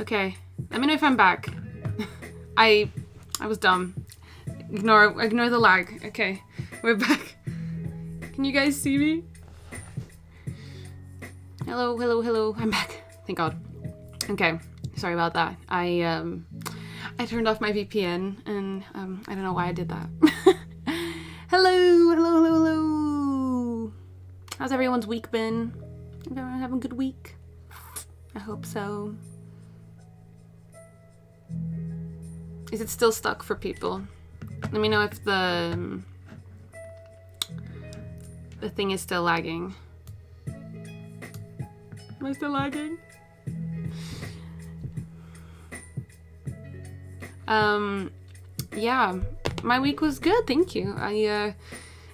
Okay, let me know if I'm back. I was dumb. Ignore the lag. Okay, we're back. Can you guys see me? Hello, hello, hello. I'm back. Thank God. Okay, sorry about that. I turned off my VPN and I don't know why I did that. Hello, hello, hello, hello. How's everyone's week been? Everyone having a good week? I hope so. Is it still stuck for people? Let me know if the thing is still lagging. Am I still lagging? Yeah, my week was good, thank you. It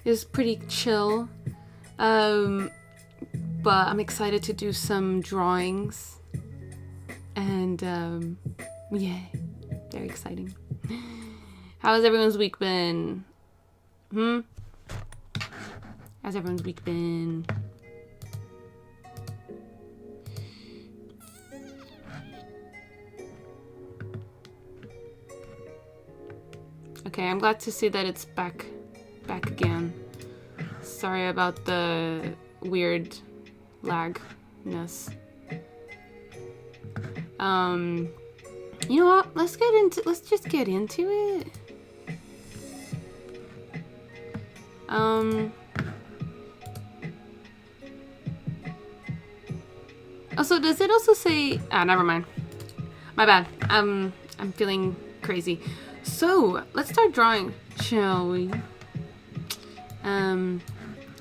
was pretty chill. But I'm excited to do some drawings. And yeah, very exciting. How's everyone's week been? How's everyone's week been? Okay, I'm glad to see that it's back again. Sorry about the weird lagness. You know what? Let's just get into it. Also, does it also say... never mind. My bad. I'm feeling crazy. So, let's start drawing, shall we?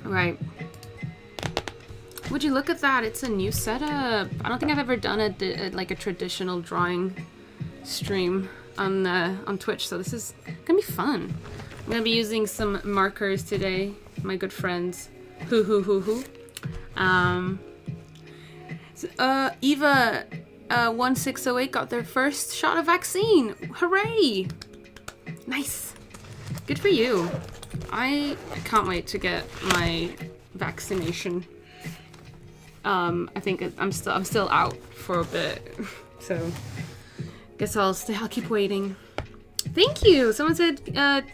Right. Would you look at that? It's a new setup. I don't think I've ever done like a traditional drawing stream on Twitch, so this is gonna be fun. I'm gonna be using some markers today, my good friends. Ohuhu. Eva 1608 got their first shot of vaccine. Hooray! Nice. Good for you. I can't wait to get my vaccination. I think I'm still out for a bit, so guess I'll keep waiting. Thank you. Someone said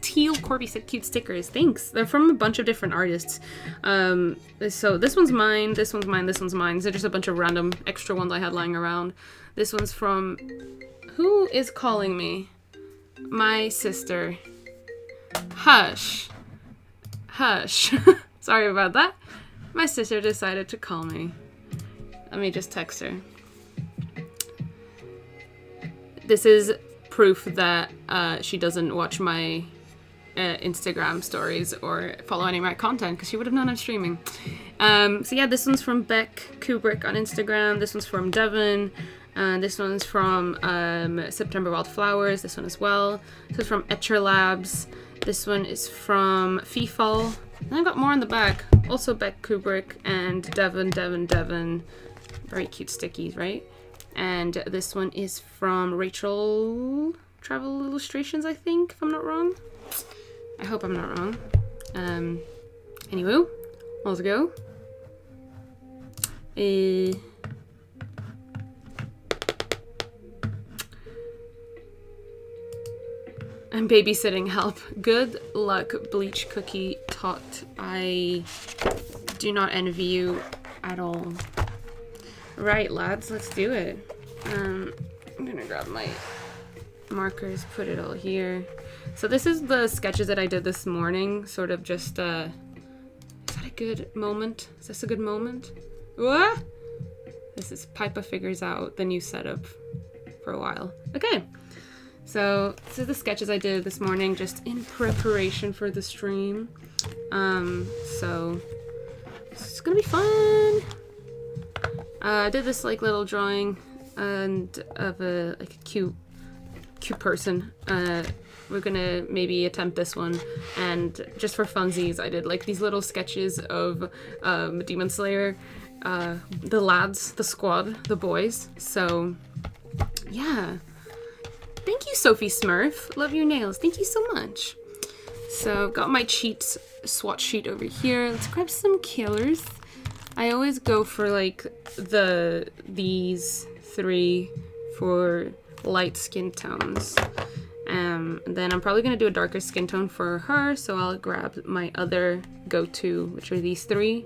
Teal Corby said cute stickers. Thanks. They're from a bunch of different artists. So this one's mine. This one's mine. This one's mine. So just a bunch of random extra ones I had lying around. This one's from... Who is calling me? My sister. Hush. Hush. Sorry about that. My sister decided to call me. Let me just text her. This is proof that she doesn't watch my Instagram stories or follow any of my content, because she would have known I'm streaming. So yeah, this one's from Beck Kubrick on Instagram. This one's from Devon. This one's from September Wildflowers. This one as well. This is from Etcher Labs. This one is from Feefall. And I've got more in the back. Also Beck Kubrick and Devon. Very cute stickies, right? And this one is from Rachel Travel Illustrations, I think, if I'm not wrong. I hope I'm not wrong. Anywho, let's go. I'm babysitting help. Good luck, Bleach Cookie Tot. I do not envy you at all. Right, lads, let's do it. I'm gonna grab my markers, put it all here. So this is the sketches that I did this morning, sort of just, is that a good moment? Is this a good moment? What? This is Pipa figures out the new setup for a while. Okay. So this is the sketches I did this morning, just in preparation for the stream. So it's gonna be fun. I did this like little drawing and of a cute person. We're gonna maybe attempt this one, and just for funsies, I did like these little sketches of Demon Slayer, the lads, the squad, the boys. So yeah. Thank you, Sophie Smurf. Love your nails. Thank you so much. So I've got my swatch sheet over here. Let's grab some killers. I always go for like these three for light skin tones. Then I'm probably gonna do a darker skin tone for her, so I'll grab my other go-to, which are these three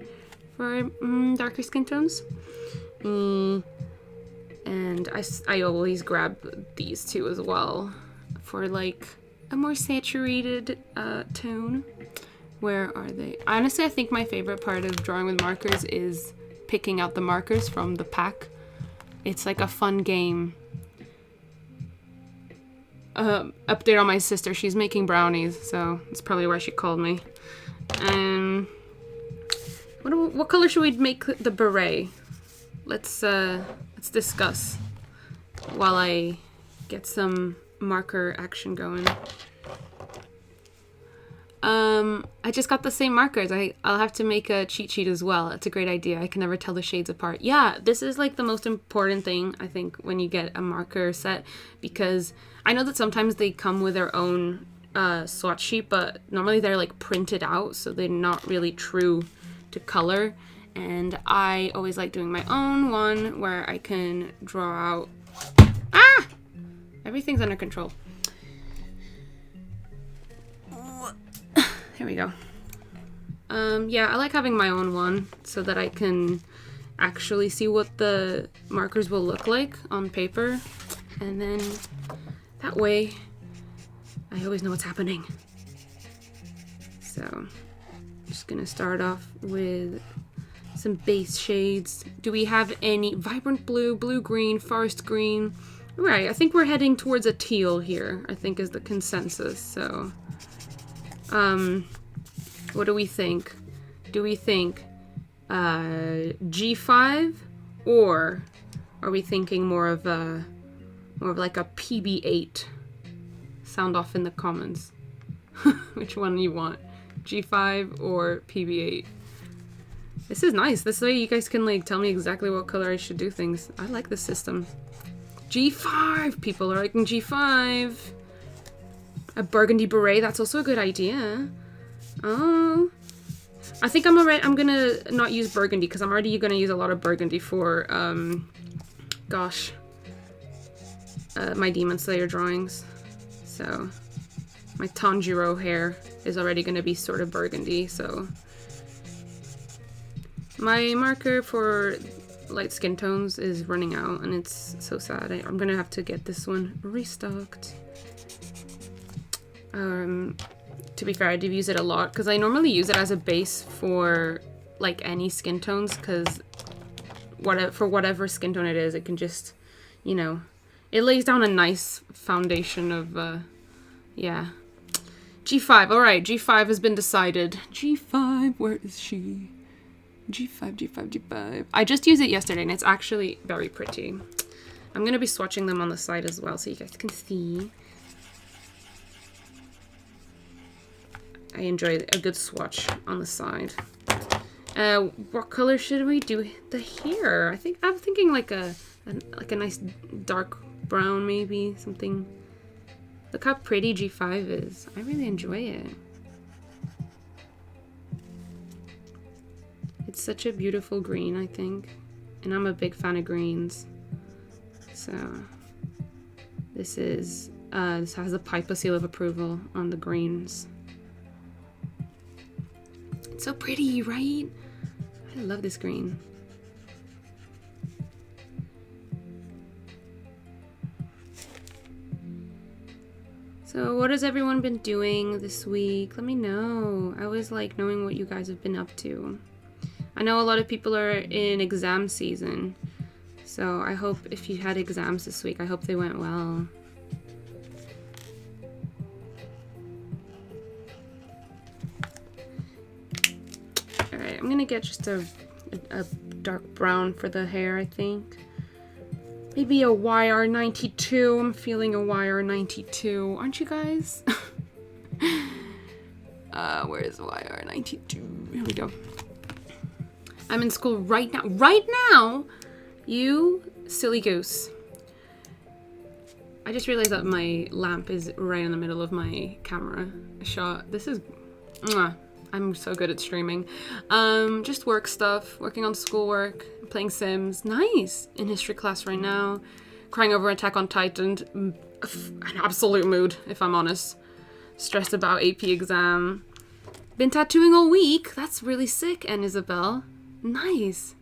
for darker skin tones. And I always grab these two as well for like a more saturated tone. Where are they? Honestly, I think my favorite part of drawing with markers is picking out the markers from the pack. It's like a fun game. Update on my sister. She's making brownies, so that's probably why she called me. What color should we make the beret? Let's discuss while I get some marker action going. I just got the same markers. I'll have to make a cheat sheet as well. It's a great idea. I can never tell the shades apart. Yeah, this is like the most important thing, I think, when you get a marker set, because I know that sometimes they come with their own swatch sheet, but normally they're like printed out, so they're not really true to color. And I always like doing my own one where I can draw out... Ah! Everything's under control. Here we go. Yeah, I like having my own one so that I can actually see what the markers will look like on paper. And then that way I always know what's happening. So I'm just gonna start off with some base shades. Do we have any vibrant blue, blue-green, forest green? Right, I think we're heading towards a teal here, I think is the consensus, so... what do we think? Do we think G5, or are we thinking more of like a PB8? Sound off in the comments. Which one you want? G5 or PB8? This is nice. This way you guys can like tell me exactly what color I should do things. I like this system. G5! People are liking G5. A burgundy beret, that's also a good idea. Oh. I think I'm gonna not use burgundy because I'm already gonna use a lot of burgundy for, my Demon Slayer drawings. So, my Tanjiro hair is already gonna be sort of burgundy, so. My marker for light skin tones is running out, and it's so sad. I'm gonna have to get this one restocked. To be fair, I do use it a lot because I normally use it as a base for like any skin tones, because for whatever skin tone it is, it can just, you know, it lays down a nice foundation of, yeah. G5, alright, G5 has been decided. G5, where is she? G5, G5, G5. I just used it yesterday and it's actually very pretty. I'm going to be swatching them on the side as well so you guys can see. I enjoy a good swatch on the side. What color should we do the hair? I'm thinking like a nice dark brown, maybe something. Look how pretty G5 is. I really enjoy it. It's such a beautiful green, I think, and I'm a big fan of greens. So this has a Pipa seal of approval on the greens. It's so pretty, right? I love this green. So what has everyone been doing this week? Let me know. I always like knowing what you guys have been up to. I know a lot of people are in exam season, so I hope if you had exams this week, I hope they went well. Alright, I'm gonna get just a dark brown for the hair, I think. Maybe a YR92. I'm feeling a YR92. Aren't you guys? Where is YR92? Here we go. I'm in school right now. Right now? You silly goose. I just realized that my lamp is right in the middle of my camera shot. This is... I'm so good at streaming. Just work stuff. Working on schoolwork. Playing Sims. Nice! In history class right now. crying over Attack on Titan. An absolute mood, if I'm honest. Stressed about AP exam. Been tattooing all week. That's really sick, and Isabel. Nice.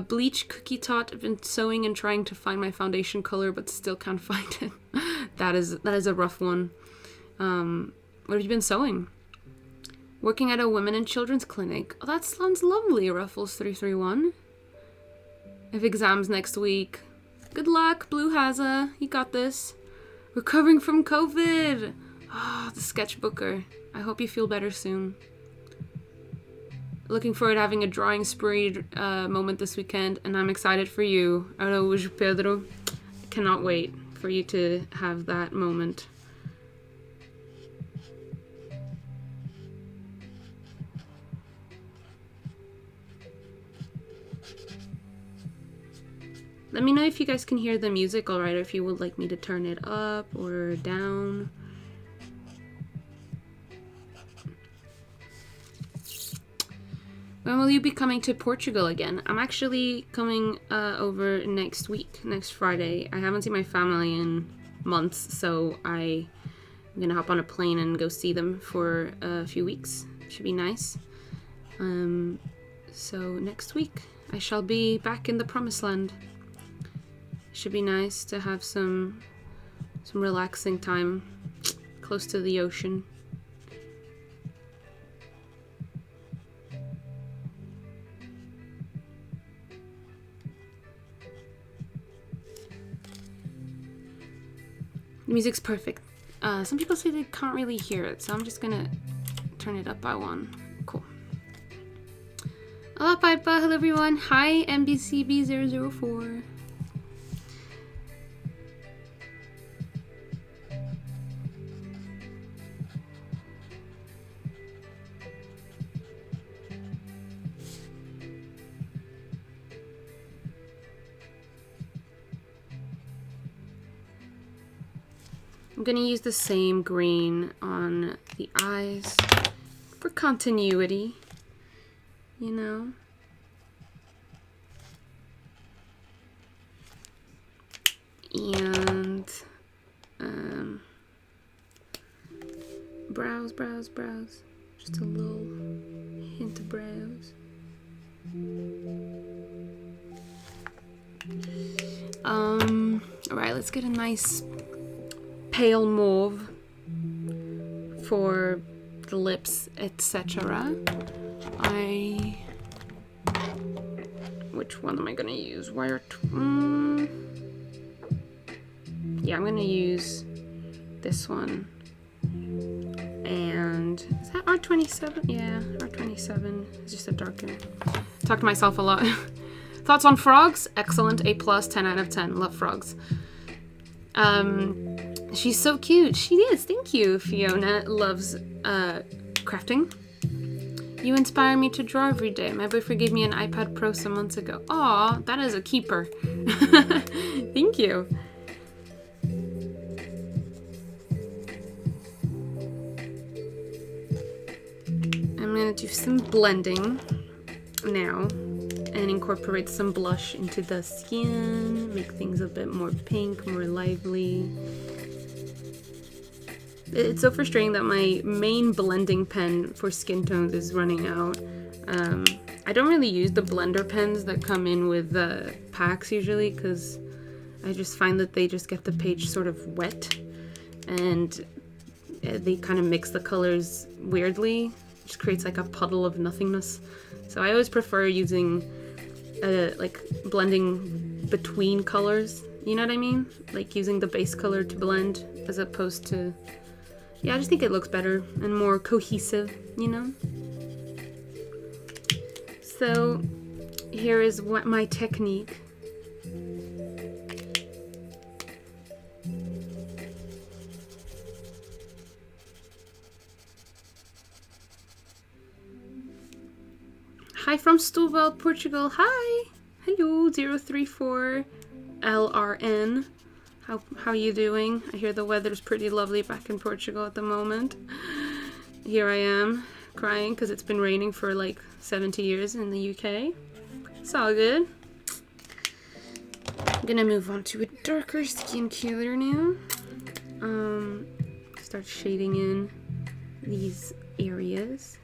Bleach Cookie Tot. I've been sewing and trying to find my foundation color, but still can't find it. That is a rough one. What have you been sewing? Working at a women and children's clinic. Oh, that sounds lovely, Ruffles331. I have exams next week. Good luck, Blue Haza. You got this. Recovering from COVID. Ah, the sketchbooker. I hope you feel better soon. Looking forward to having a drawing spree moment this weekend, and I'm excited for you. Araújo Pedro. I cannot wait for you to have that moment. Let me know if you guys can hear the music alright, or if you would like me to turn it up or down. When will you be coming to Portugal again? I'm actually coming over next week, next Friday. I haven't seen my family in months, so I'm gonna hop on a plane and go see them for a few weeks. Should be nice. So next week I shall be back in the promised land. Should be nice to have some relaxing time close to the ocean. The music's perfect. Some people say they can't really hear it, so I'm just gonna turn it up by one. Cool. Hola Pipa, hello everyone. Hi MBCB004. I'm gonna use the same green on the eyes for continuity, you know. And brows. Just a little hint of brows. Alright, let's get a nice pale mauve for the lips, etc. Which one am I gonna use? Yeah, I'm gonna use this one. And is that R27? Yeah, R27. It's just a darker. Talk to myself a lot. Thoughts on frogs? Excellent. A+, 10 out of 10. Love frogs. She's so cute. She is. Thank you. Fiona loves crafting. You inspire me to draw every day. My boyfriend gave me an iPad Pro some months ago. Aw, that is a keeper. Thank you. I'm gonna do some blending now and incorporate some blush into the skin, make things a bit more pink, more lively. It's so frustrating that my main blending pen for skin tones is running out. I don't really use the blender pens that come in with the packs usually, because I just find that they just get the page sort of wet and they kind of mix the colors weirdly. It just creates like a puddle of nothingness. So I always prefer using like blending between colors, you know what I mean? Like using the base color to blend as opposed to, yeah, I just think it looks better and more cohesive, you know? So here is what my technique. Hi from Setúbal, Portugal. Hi. Hello, 034 LRN. How you doing? I hear the weather's pretty lovely back in Portugal at the moment. Here I am crying because it's been raining for like 70 years in the UK. It's all good. I'm gonna move on to a darker skin color now. Start shading in these areas.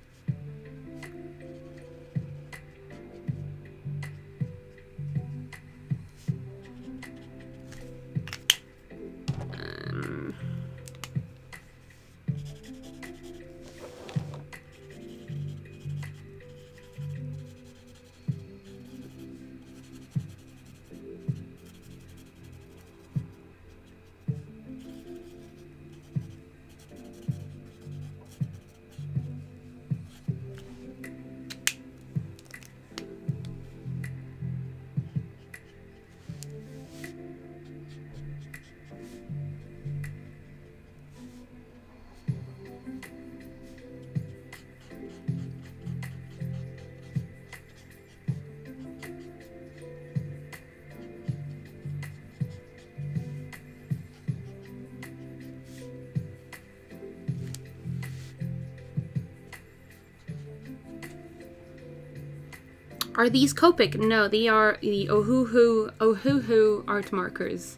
Are these Copic? No, they are the Ohuhu art markers.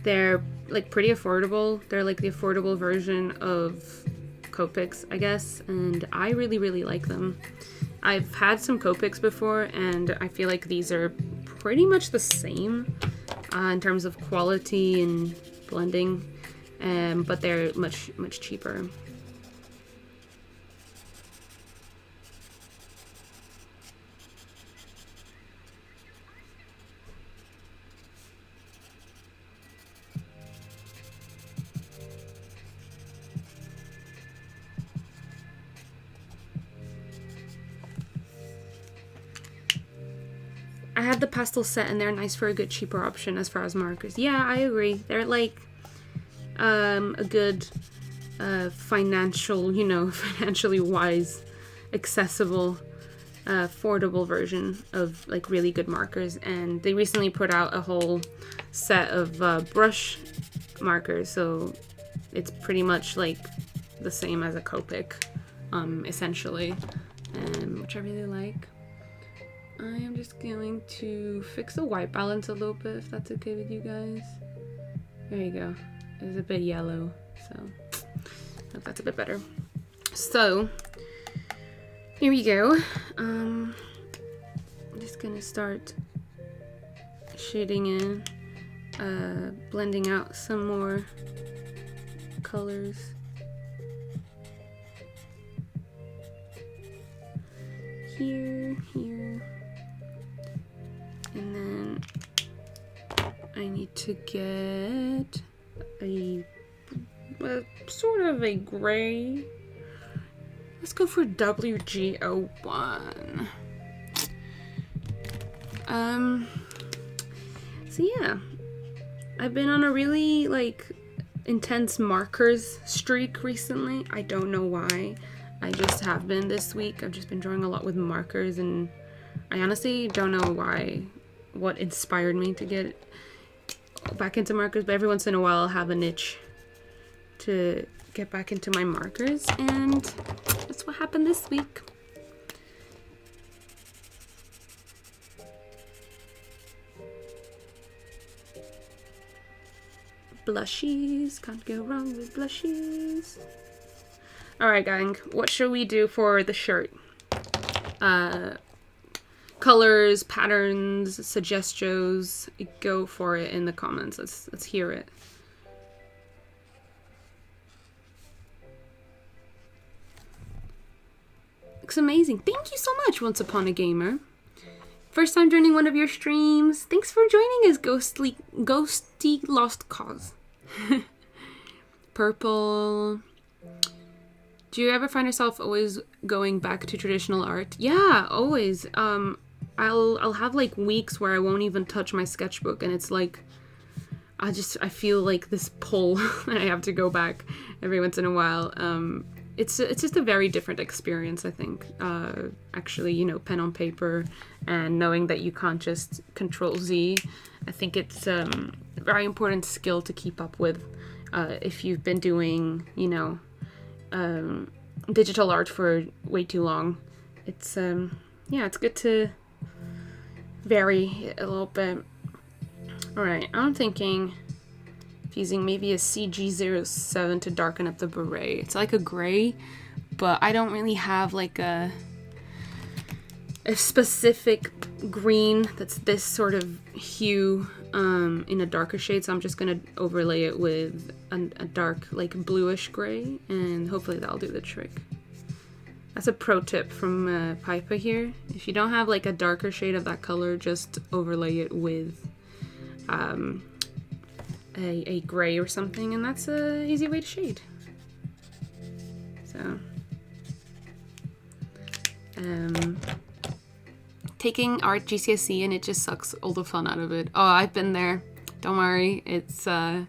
They're like pretty affordable. They're like the affordable version of Copics, I guess, and I really like them. I've had some Copics before, and I feel like these are pretty much the same in terms of quality and blending, but they're much cheaper. I had the pastel set and they're nice for a good cheaper option as far as markers. Yeah, I agree. They're like a good financially wise, accessible, affordable version of like really good markers. And they recently put out a whole set of brush markers, so it's pretty much like the same as a Copic, essentially, which I really like. I am just going to fix the white balance a little bit, if that's okay with you guys. There you go. It's a bit yellow, so I hope that's a bit better. So, here we go. I'm just gonna start shading in, blending out some more colors. Here. And then I need to get a sort of a gray. Let's go for WG01. So yeah, I've been on a really like intense markers streak recently. I don't know why. I just have been this week. I've just been drawing a lot with markers, and I honestly don't know why, what inspired me to get back into markers, but every once in a while I'll have an itch to get back into my markers, and that's what happened this week. Blushies, can't go wrong with blushies. Alright gang, what should we do for the shirt? Colors, patterns, suggestions, go for it in the comments. Let's hear it. Looks amazing. Thank you so much, Once Upon a Gamer. First time joining one of your streams. Thanks for joining us, Ghosty Lost Cause. Purple. Do you ever find yourself always going back to traditional art? Yeah, always. I'll have like weeks where I won't even touch my sketchbook, and it's like I feel like this pull. I have to go back every once in a while. It's just a very different experience, I think. Actually, you know, pen on paper and knowing that you can't just Control Z. I think it's a very important skill to keep up with if you've been doing, you know, digital art for way too long. It's yeah, it's good to vary a little bit. Alright, I'm thinking of using maybe a CG07 to darken up the beret. It's like a gray, but I don't really have like a specific green that's this sort of hue in a darker shade, so I'm just gonna overlay it with a dark like bluish gray, and hopefully that'll do the trick. That's a pro tip from Pipa here. If you don't have like a darker shade of that color, just overlay it with a gray or something, and that's an easy way to shade. So taking art GCSE and it just sucks all the fun out of it. Oh, I've been there. Don't worry. It's ooh,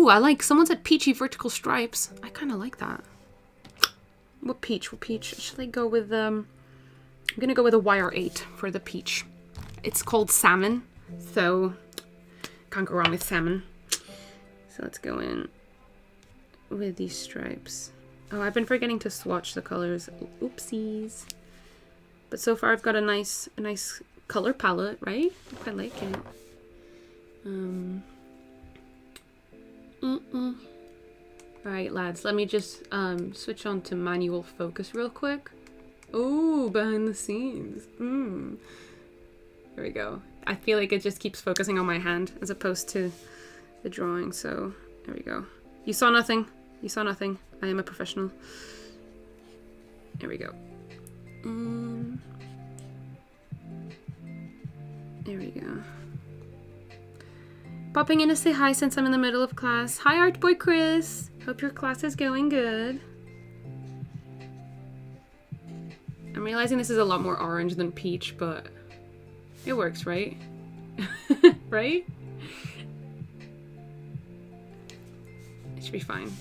I like, someone said peachy vertical stripes. I kind of like that. What peach? What peach? Should I go with, I'm gonna go with a YR8 for the peach. It's called salmon, so can't go wrong with salmon. So let's go in with these stripes. Oh, I've been forgetting to swatch the colors. Oopsies. But so far I've got a nice color palette, right? I quite like it. Alright, lads, let me just switch on to manual focus real quick. Oh, behind the scenes. There we go. I feel like it just keeps focusing on my hand as opposed to the drawing, so there we go. You saw nothing. You saw nothing. I am a professional. There we go. There we go. Popping in to say hi since I'm in the middle of class. Hi, Art Boy Chris. Hope your class is going good. I'm realizing this is a lot more orange than peach, but it works, right? Right? It should be fine.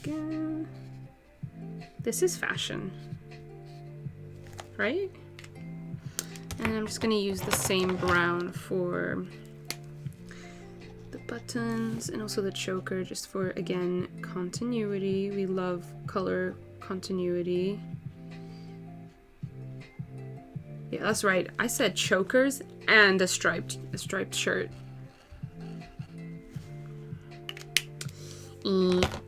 Go. This is fashion, right? And I'm just gonna use the same brown for the buttons and also the choker, just for, again, continuity. We love color continuity. Yeah, that's right. I said chokers and a striped shirt. And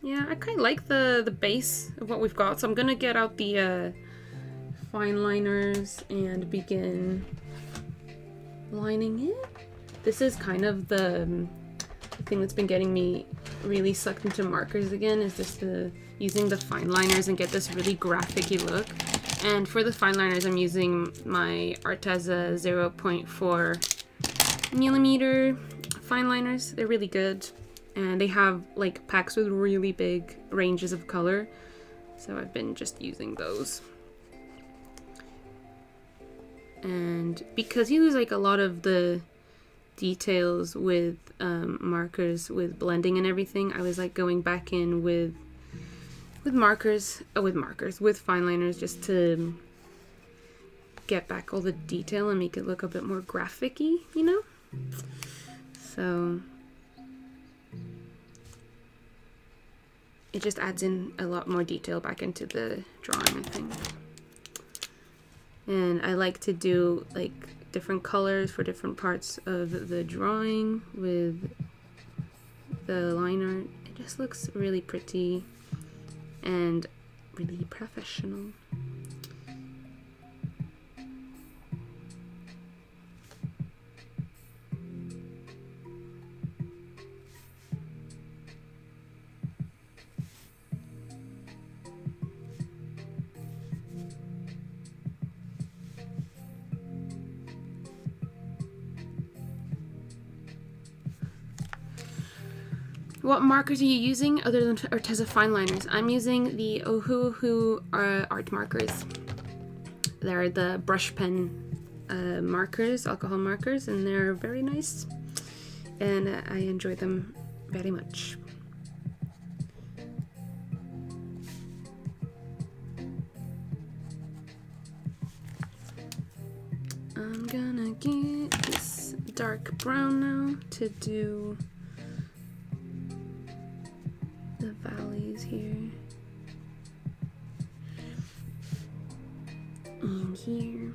yeah, I kind of like the base of what we've got, so I'm gonna get out the Fineliners and begin lining it. This is kind of the thing that's been getting me really sucked into markers again, is just using the Fineliners and get this really graphic-y look. And for the Fineliners, I'm using my Arteza 0.4 millimeter Fineliners. They're really good. And they have like packs with really big ranges of color, so I've been just using those. And because you lose like a lot of the details with markers, with blending and everything, I was like going back in with Fineliners, just to get back all the detail and make it look a bit more graphic-y, you know? So it just adds in a lot more detail back into the drawing, I think. And I like to do like different colors for different parts of the drawing with the line art. It just looks really pretty and really professional. What markers are you using other than Arteza Fineliners? I'm using the Ohuhu art markers. They're the brush pen markers, alcohol markers, and they're very nice. And I enjoy them very much. I'm gonna get this dark brown now to do the valleys here. And here.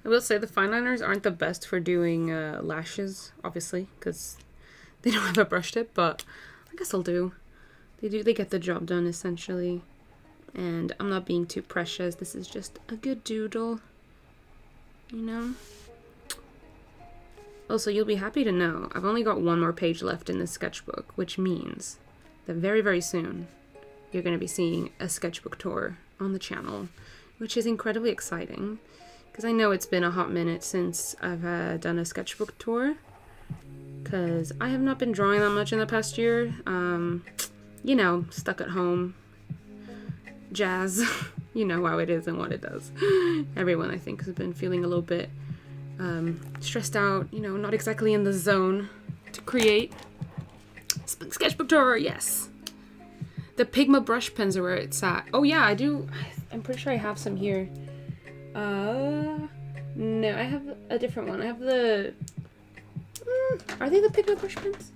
I will say the Fineliners aren't the best for doing lashes, obviously, because they don't have a brush tip, but I guess they'll do. They get the job done, essentially. And I'm not being too precious. This is just a good doodle, you know? Also, you'll be happy to know I've only got one more page left in this sketchbook, which means that very, very soon you're going to be seeing a sketchbook tour on the channel, which is incredibly exciting. Because I know it's been a hot minute since I've done a sketchbook tour. Because I have not been drawing that much in the past year. You know, stuck at home. Jazz. You know how it is and what it does. Everyone, I think, has been feeling a little bit stressed out. You know, not exactly in the zone to create. Sketchbook tour, yes. The Pigma brush pens are where it's at. Oh yeah, I do. I'm pretty sure I have some here. No, I have a different one. I have the... are they the Pigma brush pens?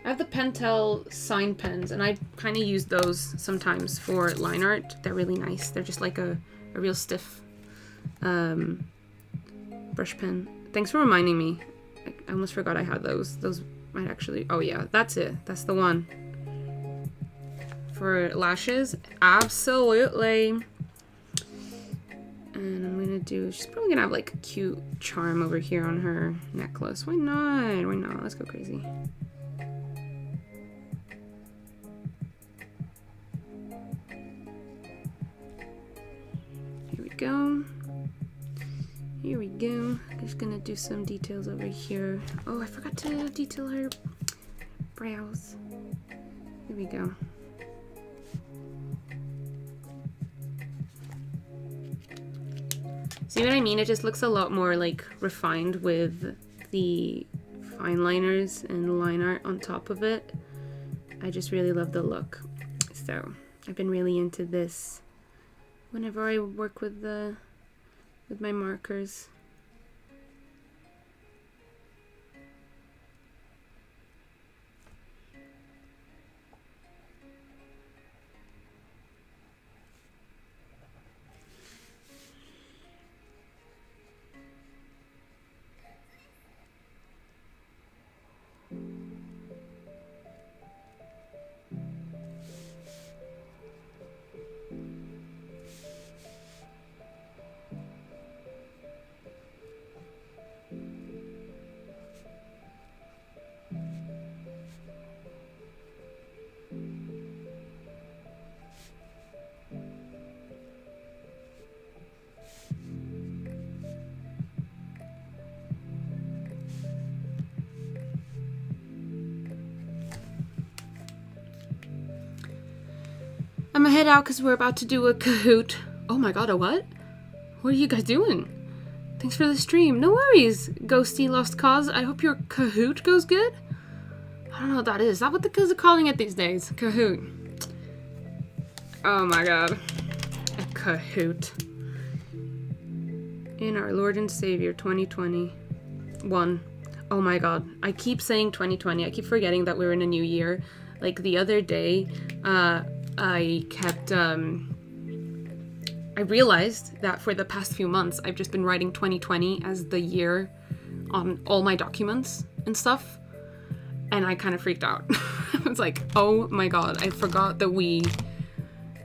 I have the Pentel sign pens, and I kind of use those sometimes for line art. They're really nice. They're just like a real stiff brush pen. Thanks for reminding me. I almost forgot I had those. Those might actually... oh yeah, that's it. That's the one. For lashes, absolutely. And I'm gonna do, she's probably gonna have like a cute charm over here on her necklace. Why not? Why not? Let's go crazy. Here we go. Here we go. I'm just gonna do some details over here. Oh, I forgot to detail her brows. Here we go. See what I mean? It just looks a lot more like refined with the Fineliners and line art on top of it. I just really love the look. So I've been really into this whenever I work with my markers. I'm gonna head out because we're about to do a Kahoot. Oh my god, a what? What are you guys doing? Thanks for the stream. No worries, Ghosty Lost Cause. I hope your Kahoot goes good. I don't know what that is. Is that what the kids are calling it these days? Kahoot. Oh my god. A Kahoot. In our Lord and Savior 2021. Oh my god. I keep saying 2020. I keep forgetting that we're in a new year. Like the other day, I kept, I realized that for the past few months, I've just been writing 2020 as the year on all my documents and stuff. And I kind of freaked out. I was like, oh my god, I forgot that we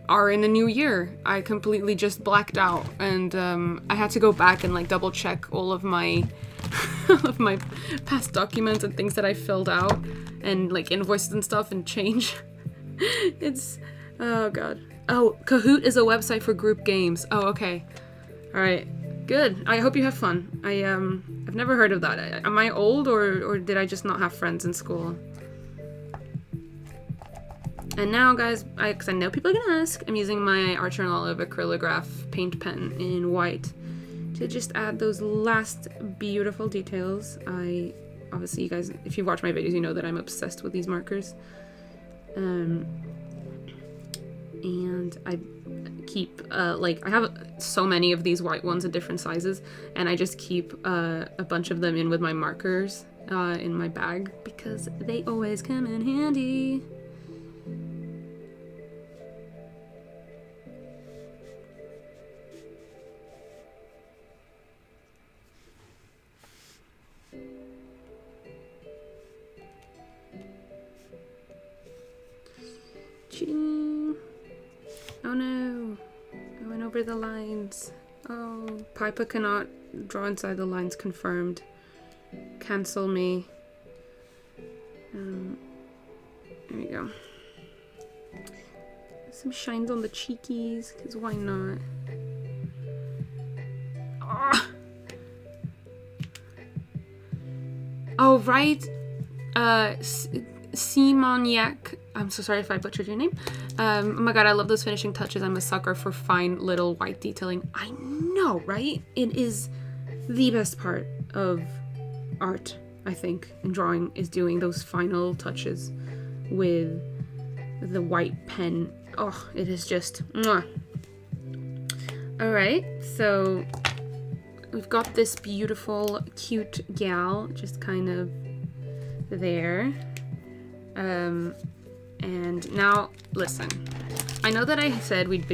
are in a new year. I completely just blacked out. And I had to go back and like double check all of my past documents and things that I filled out and like invoices and stuff and change. It's... oh god. Oh, Kahoot is a website for group games. Oh, okay. All right. Good. I hope you have fun. I've never heard of that. Am I old or did I just not have friends in school? And now, guys, because I know people are gonna ask, I'm using my Archer and Olive Acrylograph paint pen in white to just add those last beautiful details. Obviously, you guys, if you watch my videos, you know that I'm obsessed with these markers. And I keep, like, I have so many of these white ones in different sizes, and I just keep a bunch of them in with my markers in my bag because they always come in handy. Oh no, I went over the lines. Oh, Piper cannot draw inside the lines, confirmed. Cancel me. There we go. Some shines on the cheekies, because why not? Oh, right. Simoniac. I'm so sorry if I butchered your name. Oh my god, I love those finishing touches. I'm a sucker for fine little white detailing. I know, right? It is the best part of art, I think, and drawing is doing those final touches with the white pen. Oh, it is just mwah. Alright, so we've got this beautiful, cute gal just kind of there. And now, listen, I know that I said we'd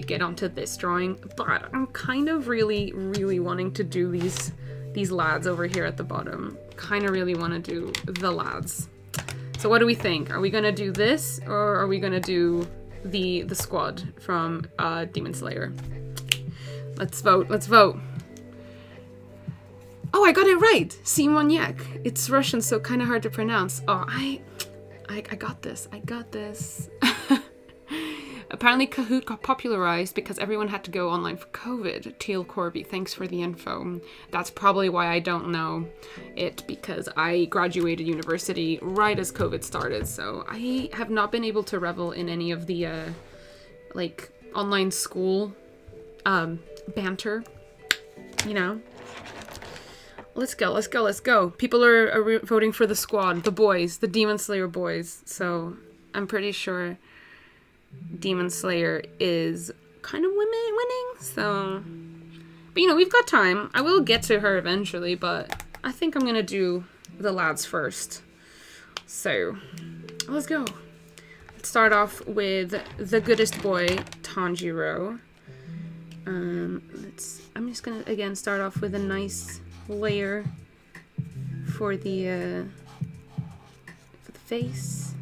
get onto this drawing, but I'm kind of really wanting to do these lads over here at the bottom. Kind of really want to do the lads. So what do we think? Are we gonna do this, or are we gonna do the squad from Demon Slayer? Let's vote. Let's vote. Oh, I got it right. Simoniac. It's Russian, so kind of hard to pronounce. Oh, I got this. I got this. Apparently Kahoot got popularized because everyone had to go online for COVID. Teal Corby, thanks for the info. That's probably why I don't know it, because I graduated university right as COVID started, so I have not been able to revel in any of the like online school banter, you know. Let's go, let's go, let's go. People are voting for the squad, the boys, the Demon Slayer boys. So I'm pretty sure Demon Slayer is kind of winning. So, but you know, we've got time. I will get to her eventually, but I think I'm gonna do the lads first. So let's go. Let's start off with the goodest boy, Tanjiro. I'm just gonna again start off with a nice layer for the face.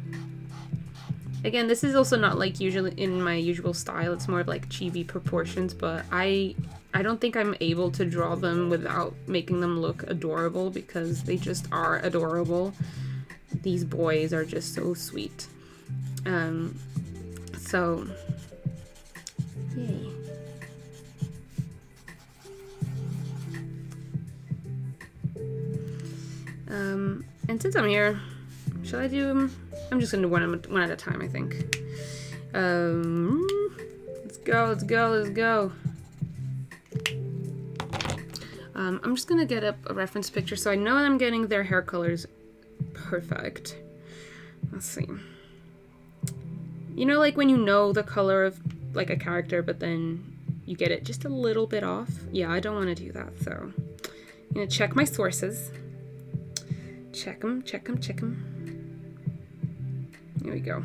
Again, this is also not like usually in my usual style. It's more of like chibi proportions, but I don't think I'm able to draw them without making them look adorable, because they just are adorable. These boys are just so sweet. So yay. And since I'm here, shall I do them? I'm just gonna do one at a time, I think. Let's go. I'm just gonna get up a reference picture so I know I'm getting their hair colors perfect. Let's see. You know, like when you know the color of like a character, but then you get it just a little bit off? Yeah, I don't want to do that, so I'm gonna check my sources. Check them. Here we go.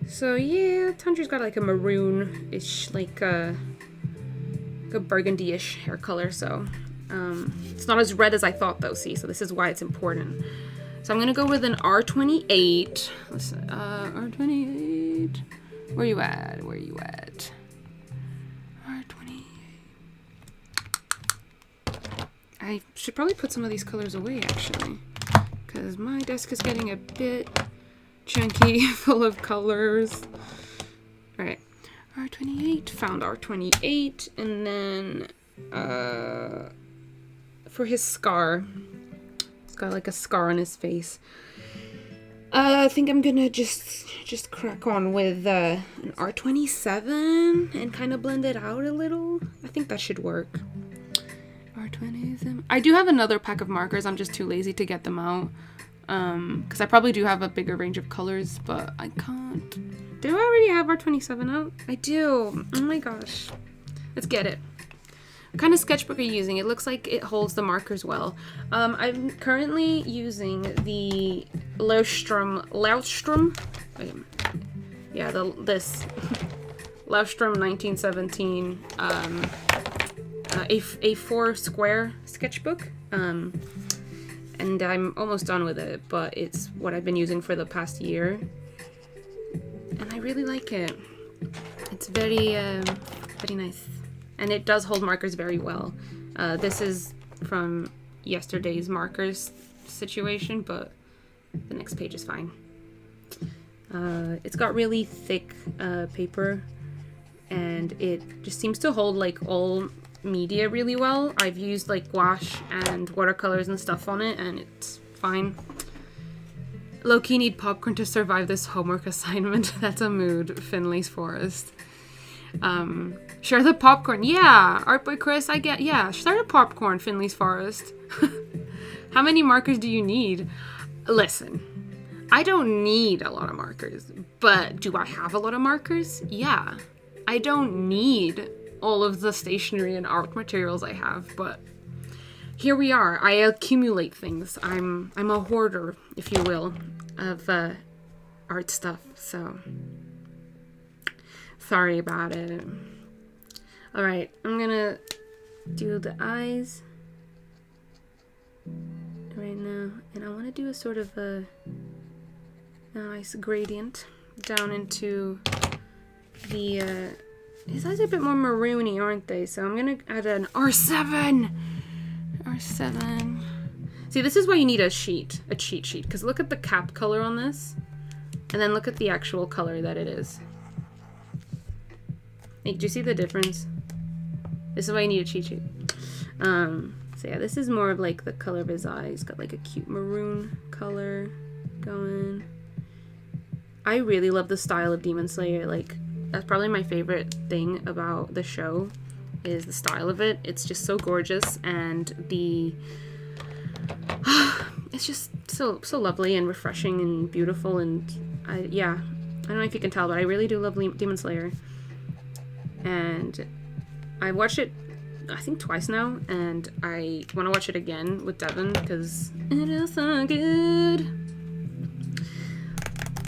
So yeah, Tanjiro's got like a maroon-ish, like a burgundy-ish hair color, so it's not as red as I thought though, see, so this is why it's important. So I'm gonna go with an R28. Listen, R28. Where you at? R28. I should probably put some of these colors away, actually. because my desk is getting a bit chunky, full of colors. All right, R28, found R28, and then for his scar, he's got like a scar on his face. I think I'm gonna just crack on with an R27 and kind of blend it out a little. I think that should work. R27. I do have another pack of markers. I'm just too lazy to get them out. Because I probably do have a bigger range of colors, but I can't. Do I already have R27 out? I do. Oh my gosh. Let's get it. What kind of sketchbook are you using? It looks like it holds the markers well. I'm currently using the LEUCHTTURM, yeah, this LEUCHTTTURM 1917 A4 Square Sketchbook. And I'm almost done with it, but it's what I've been using for the past year. And I really like it. It's very, very nice. And it does hold markers very well. This is from yesterday's markers situation, but the next page is fine. It's got really thick paper, and it just seems to hold like all media really well. I've used like gouache and watercolors and stuff on it, and it's fine. Low-key need popcorn to survive this homework assignment. That's a mood. Finley's Forest. Share the popcorn. Yeah, Art Boy Chris, I get. Yeah, share the popcorn, Finley's Forest. How many markers do you need? Listen, I don't need a lot of markers, but do I have a lot of markers? Yeah. I don't need all of the stationery and art materials I have, but here we are. I accumulate things. I'm a hoarder, if you will, of art stuff, so sorry about it. Alright, I'm gonna do the eyes right now, and I want to do a sort of a nice gradient down into the his eyes are a bit more maroony, aren't they? So I'm gonna add an R7. See, this is why you need a cheat sheet, because look at the cap color on this, and then look at the actual color that it is. Hey, do you see the difference? This is why you need a cheat sheet. So yeah, this is more of like the color of his eyes. He's got like a cute maroon color going. I really love the style of Demon Slayer. Like, that's probably my favorite thing about the show, is the style of it. It's just so gorgeous, and the it's just so lovely and refreshing and beautiful. And I don't know if you can tell, but I really do love Demon Slayer. And I watched it, I think, twice now, and I want to watch it again with Devin because it is so good.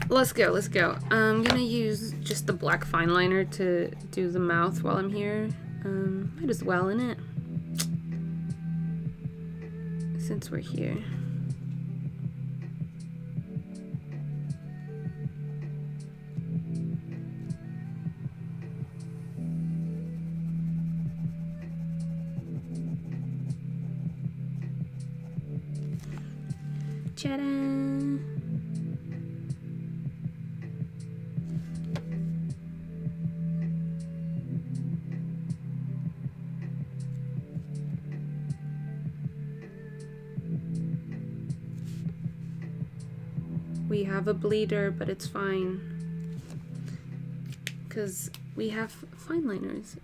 Let's go. I'm gonna use just the black fine liner to do the mouth while I'm here. Might as well, innit? Since we're here. Ta-da! We have a bleeder, but it's fine. Because we have fine liners.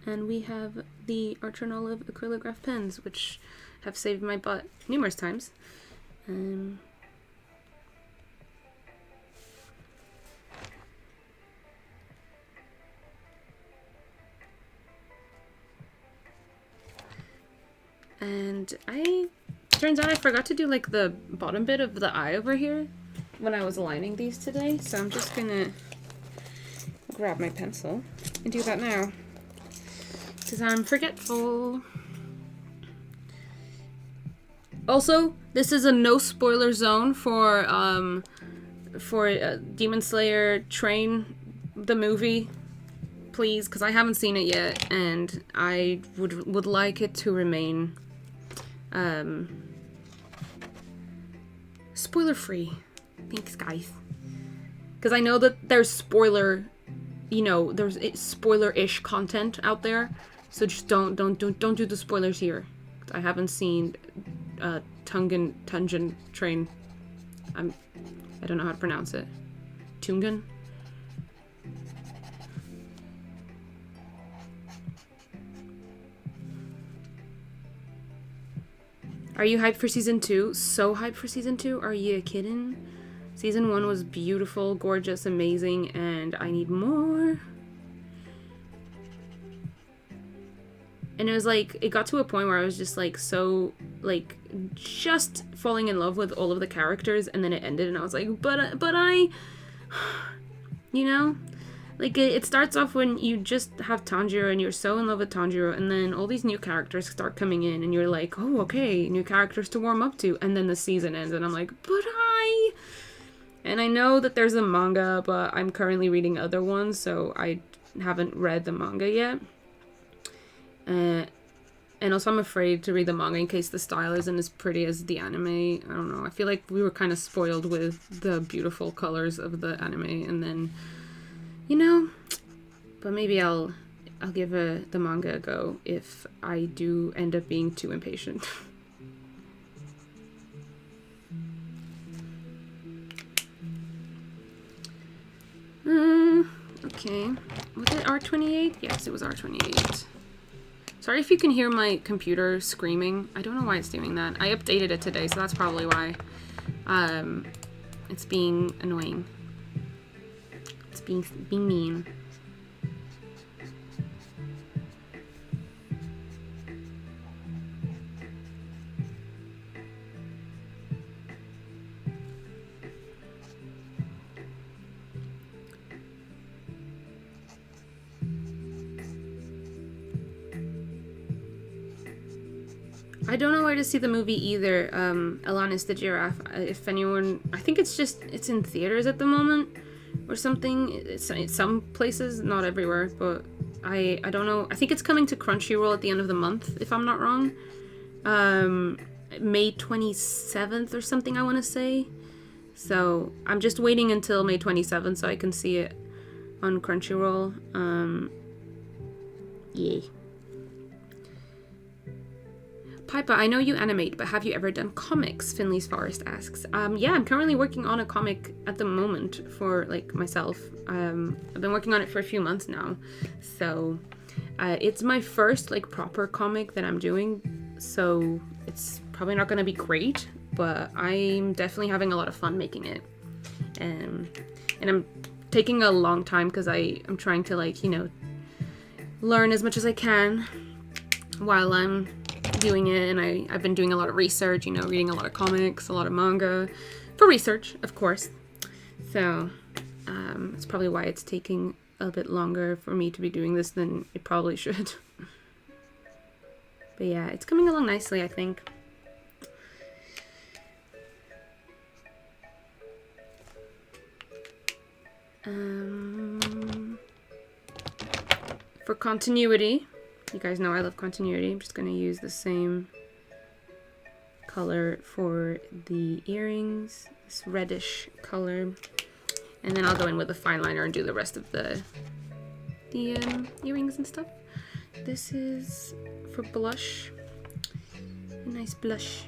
And we have the Archer and Olive Acrylograph pens, which have saved my butt numerous times. And turns out I forgot to do like the bottom bit of the eye over here when I was aligning these today, so I'm just gonna grab my pencil and do that now because I'm forgetful. Also, this is a no spoiler zone for Demon Slayer Train, the movie, please, because I haven't seen it yet, and I would like it to remain Spoiler free. Thanks, guys. Because I know that there's spoiler, you know, there's spoiler-ish content out there. So just don't do the spoilers here. I haven't seen Tungen Train. I don't know how to pronounce it. Tungen? Are you hyped for season 2? So hyped for season 2? Are you kidding? Season 1 was beautiful, gorgeous, amazing, and I need more. And it was like, it got to a point where I was just like, so, like, just falling in love with all of the characters, and then it ended, and I was like, but I, you know? Like, it starts off when you just have Tanjiro, and you're so in love with Tanjiro, and then all these new characters start coming in, and you're like, oh, okay, new characters to warm up to, and then the season ends, and I'm like, but I... And I know that there's a manga, but I'm currently reading other ones, so I haven't read the manga yet. And also I'm afraid to read the manga in case the style isn't as pretty as the anime. I don't know, I feel like we were kind of spoiled with the beautiful colors of the anime, and then... You know, but maybe I'll give the manga a go if I do end up being too impatient. Okay. Was it R28? Yes, it was R28. Sorry if you can hear my computer screaming. I don't know why it's doing that. I updated it today, so that's probably why. It's being annoying. Being mean. I don't know where to see the movie either. Alanis the Giraffe. If anyone, I think it's in theaters at the moment. Or something. It's some places, not everywhere, but I don't know. I think it's coming to Crunchyroll at the end of the month, if I'm not wrong. May 27th or something, I want to say. So I'm just waiting until May 27th so I can see it on Crunchyroll. Yeah. Piper, I know you animate, but have you ever done comics? Finley's Forest asks. Yeah, I'm currently working on a comic at the moment for, like, myself. I've been working on it for a few months now. So, it's my first, like, proper comic that I'm doing. So, it's probably not going to be great, but I'm definitely having a lot of fun making it. And I'm taking a long time because I'm trying to, like, you know, learn as much as I can while I'm doing it, and I've been doing a lot of research, you know, reading a lot of comics, a lot of manga, for research, of course. So, that's probably why it's taking a bit longer for me to be doing this than it probably should. But yeah, it's coming along nicely, I think. For continuity, you guys know I love continuity. I'm just going to use the same color for the earrings, this reddish color. And then I'll go in with a fine liner and do the rest of the earrings and stuff. This is for blush. A nice blush.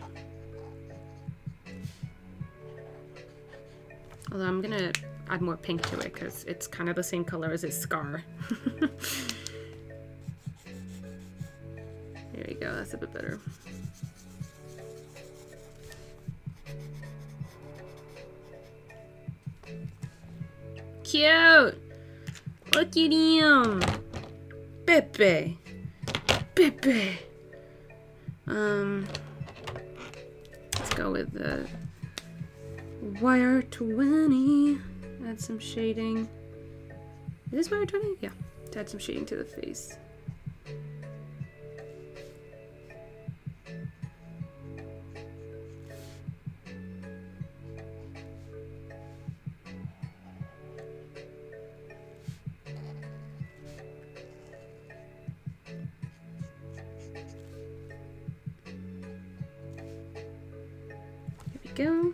Although I'm going to add more pink to it because it's kind of the same color as his scar. There you go, that's a bit better. Cute! Look at him! Pepe! Pepe! Let's go with the wire 20. Add some shading. Is this wire 20? Yeah. To add some shading to the face. Go.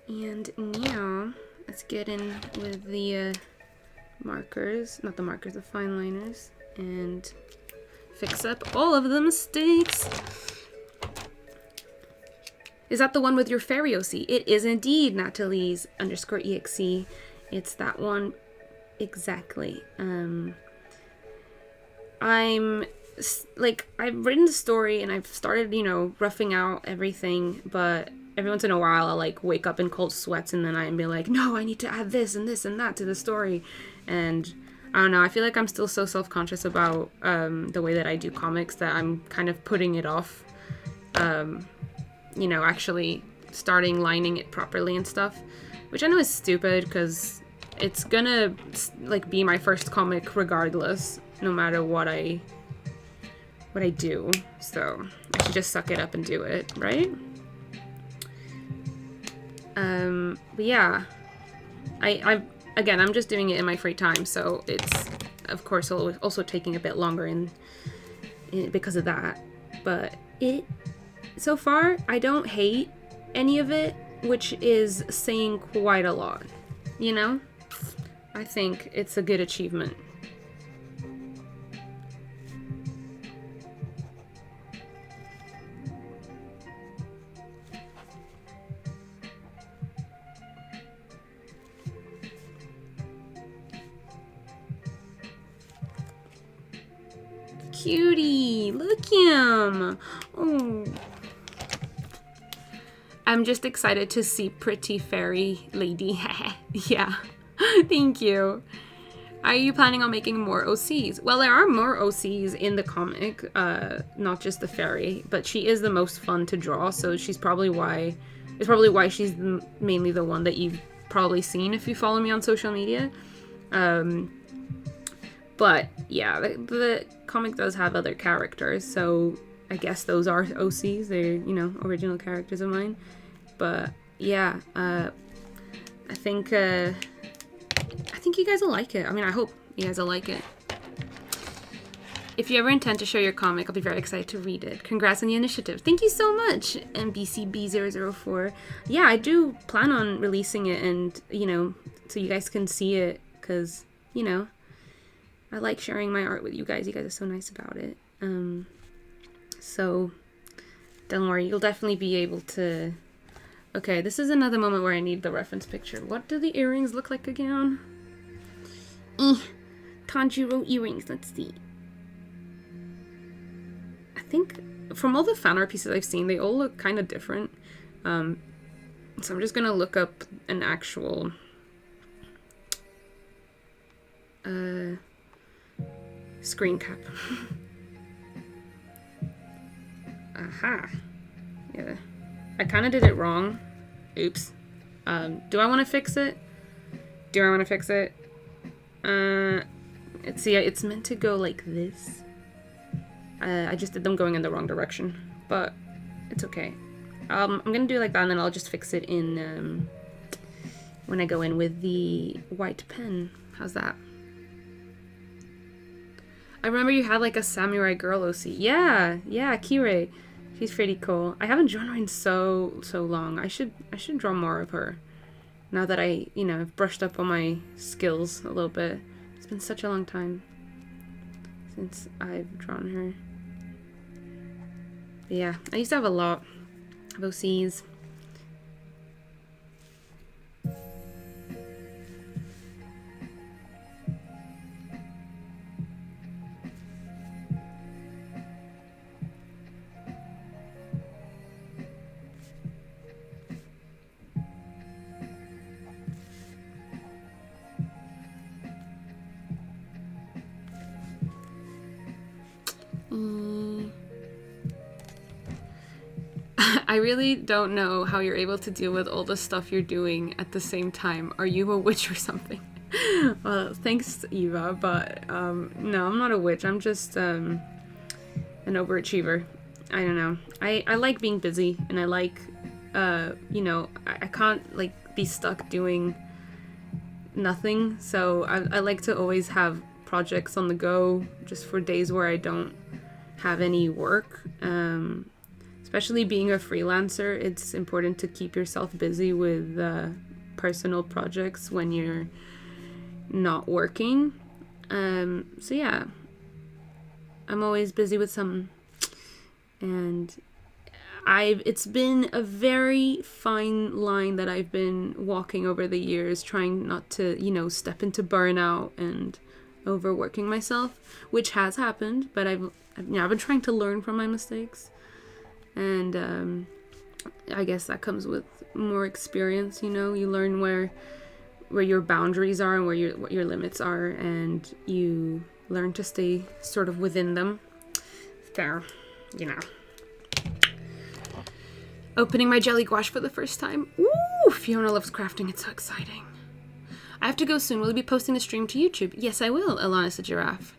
And now, let's get in with the markers, not the markers, the fine liners, and fix up all of the mistakes. Is that the one with your fairy OC? It is indeed Natalie's_EXE. It's that one exactly. I've written the story and I've started, you know, roughing out everything, but every once in a while I'll like wake up in cold sweats in the night and be like, no, I need to add this and this and that to the story. And I don't know, I feel like I'm still so self-conscious about the way that I do comics that I'm kind of putting it off. You know, actually starting lining it properly and stuff, which I know is stupid because it's gonna like be my first comic regardless, no matter what I do. So I should just suck it up and do it, right? But yeah, I'm just doing it in my free time, so it's of course also taking a bit longer in because of that. But so far, I don't hate any of it, which is saying quite a lot, you know? I think it's a good achievement. Cutie, look him. Oh. I'm just excited to see pretty fairy lady. Yeah, thank you. Are you planning on making more OCs? Well, there are more OCs in the comic, not just the fairy, but she is the most fun to draw, so it's probably why she's mainly the one that you've probably seen if you follow me on social media. But yeah, the comic does have other characters, so I guess those are OCs. They're, you know, original characters of mine. But yeah, I think you guys will like it. I mean, I hope you guys will like it. If you ever intend to share your comic, I'll be very excited to read it. Congrats on the initiative. Thank you so much, MBCB004. Yeah, I do plan on releasing it, and, you know, so you guys can see it, because, you know, I like sharing my art with you guys. You guys are so nice about it. So don't worry, you'll definitely be able to... Okay, this is another moment where I need the reference picture. What do the earrings look like again? Tanjiro earrings, let's see. I think from all the fan art pieces I've seen, they all look kind of different. So I'm just gonna look up an actual... screen cap. Aha. Yeah. I kind of did it wrong. Oops. Do I want to fix it? Do I want to fix it? It's meant to go like this. I just did them going in the wrong direction, but it's okay. I'm gonna do it like that, and then I'll just fix it in when I go in with the white pen. How's that? I remember you had like a samurai girl OC. Yeah, Kirei. She's pretty cool. I haven't drawn her in so long. I should draw more of her. Now that I, you know, have brushed up on my skills a little bit. It's been such a long time since I've drawn her. But yeah, I used to have a lot of OCs. I really don't know how you're able to deal with all the stuff you're doing at the same time. Are you a witch or something? Well, thanks, Eva, but no, I'm not a witch. I'm just an overachiever. I don't know. I like being busy, and I like, you know, I can't, like, be stuck doing nothing, so I like to always have projects on the go, just for days where I don't have any work. especially being a freelancer, it's important to keep yourself busy with personal projects when you're not working. So yeah, I'm always busy with something, and it's been a very fine line that I've been walking over the years, trying not to, you know, step into burnout and overworking myself, which has happened, but I've been trying to learn from my mistakes, and I guess that comes with more experience. You know, you learn where your boundaries are and what your limits are, and you learn to stay sort of within them. There, you know. Opening my jelly gouache for the first time. Ooh, Fiona loves crafting. It's so exciting. I have to go soon. Will you be posting the stream to YouTube? Yes, I will, Alana the giraffe.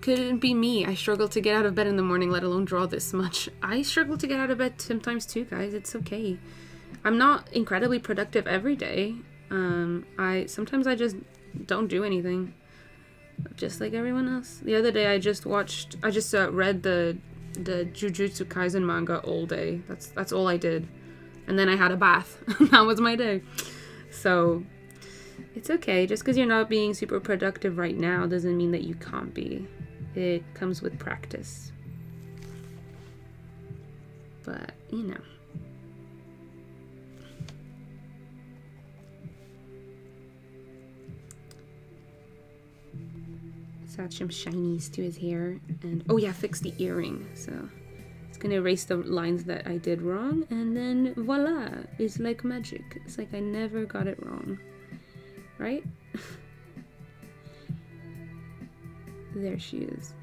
Couldn't be me. I struggle to get out of bed in the morning, let alone draw this much. I struggle to get out of bed sometimes too, guys. It's okay. I'm not incredibly productive every day. Sometimes I just don't do anything. Just like everyone else. The other day I just read the Jujutsu Kaisen manga all day. That's all I did. And then I had a bath. That was my day. So it's okay. Just because you're not being super productive right now doesn't mean that you can't be. It comes with practice. But, you know. Let's add some shinies to his hair. And, oh yeah, fix the earring. So it's gonna erase the lines that I did wrong. And then, voila! It's like magic. It's like I never got it wrong. Right? There she is.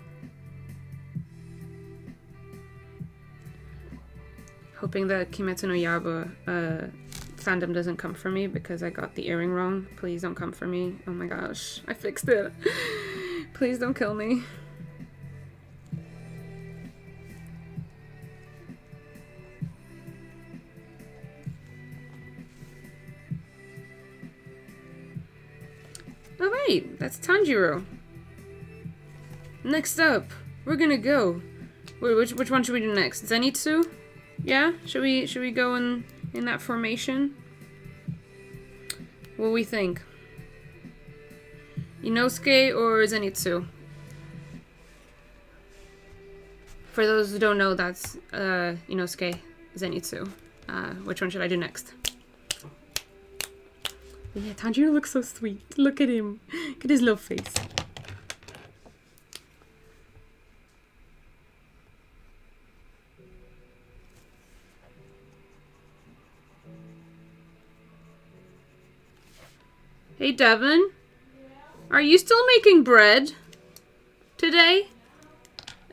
Hoping that Kimetsu no Yaiba fandom doesn't come for me because I got the earring wrong. Please don't come for me. Oh my gosh. I fixed it. Please don't kill me. Oh wait, that's Tanjiro. Next up, we're gonna go. Wait, which one should we do next? Zenitsu? Yeah? Should we go in that formation? What do we think? Inosuke or Zenitsu? For those who don't know, that's Inosuke, Zenitsu. Which one should I do next? Yeah, Tanjiro looks so sweet. Look at him. Look at his little face. Hey, Devin. Are you still making bread? Today?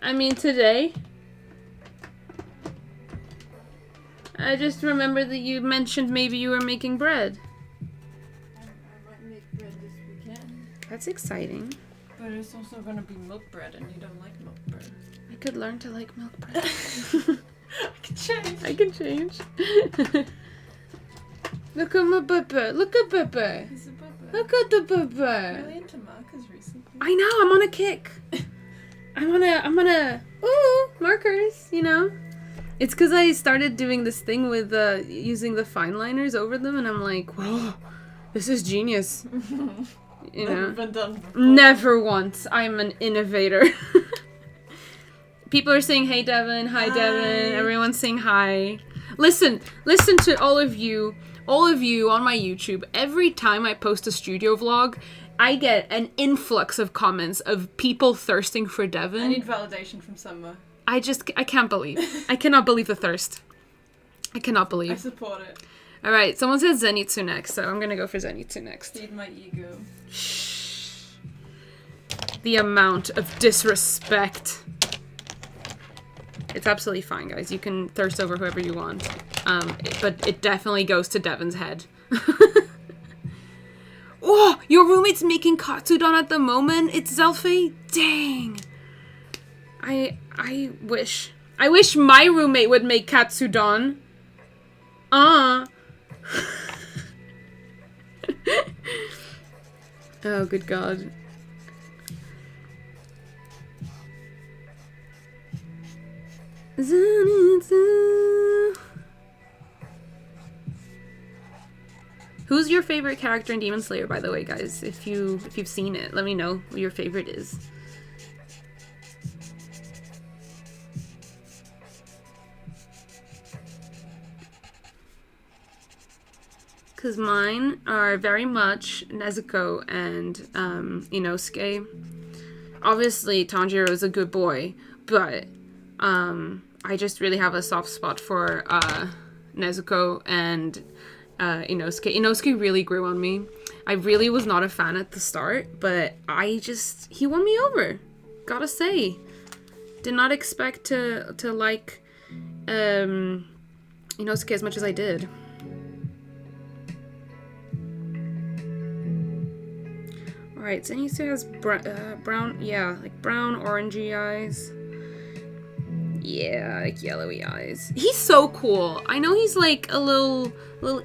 I mean, today? I just remembered that you mentioned maybe you were making bread. I might make bread this weekend. That's exciting. But it's also gonna be milk bread, and you don't like milk bread. I could learn to like milk bread. I can change. I can change. Look at my Bubba. Look at Bubba. He's a bubba. Look at the Bubba. Really into markers recently. I know, I'm on a kick. I'm on a ooh, markers, you know. It's because I started doing this thing with using the Fineliners over them, and I'm like, whoa, this is genius. You know, Never been done before. Never once. I'm an innovator. People are saying, hey, Devin. Hi, Devin. Everyone's saying hi. Listen to all of you on my YouTube. Every time I post a studio vlog, I get an influx of comments of people thirsting for Devin. I need validation from somewhere. I can't believe. I cannot believe the thirst. I cannot I believe. support it. Alright, someone said Zenitsu next, so I'm gonna go for Zenitsu next. Feed my ego. Shh. The amount of disrespect. It's absolutely fine, guys. You can thirst over whoever you want. But it definitely goes to Devin's head. Oh, your roommate's making katsudon at the moment? It's Zelfie? Dang. I wish my roommate would make katsudon. Oh, good God. Who's your favorite character in Demon Slayer, by the way, guys? If you've seen it, let me know who your favorite is. Because mine are very much Nezuko and Inosuke. Obviously, Tanjiro is a good boy, but I just really have a soft spot for Nezuko and Inosuke. Inosuke really grew on me. I really was not a fan at the start, but he won me over. Gotta say. Did not expect to like Inosuke as much as I did. Alright, so Inosuke has brown, yeah, like brown, orangey eyes. Yeah, like yellowy eyes. He's so cool. I know he's like a little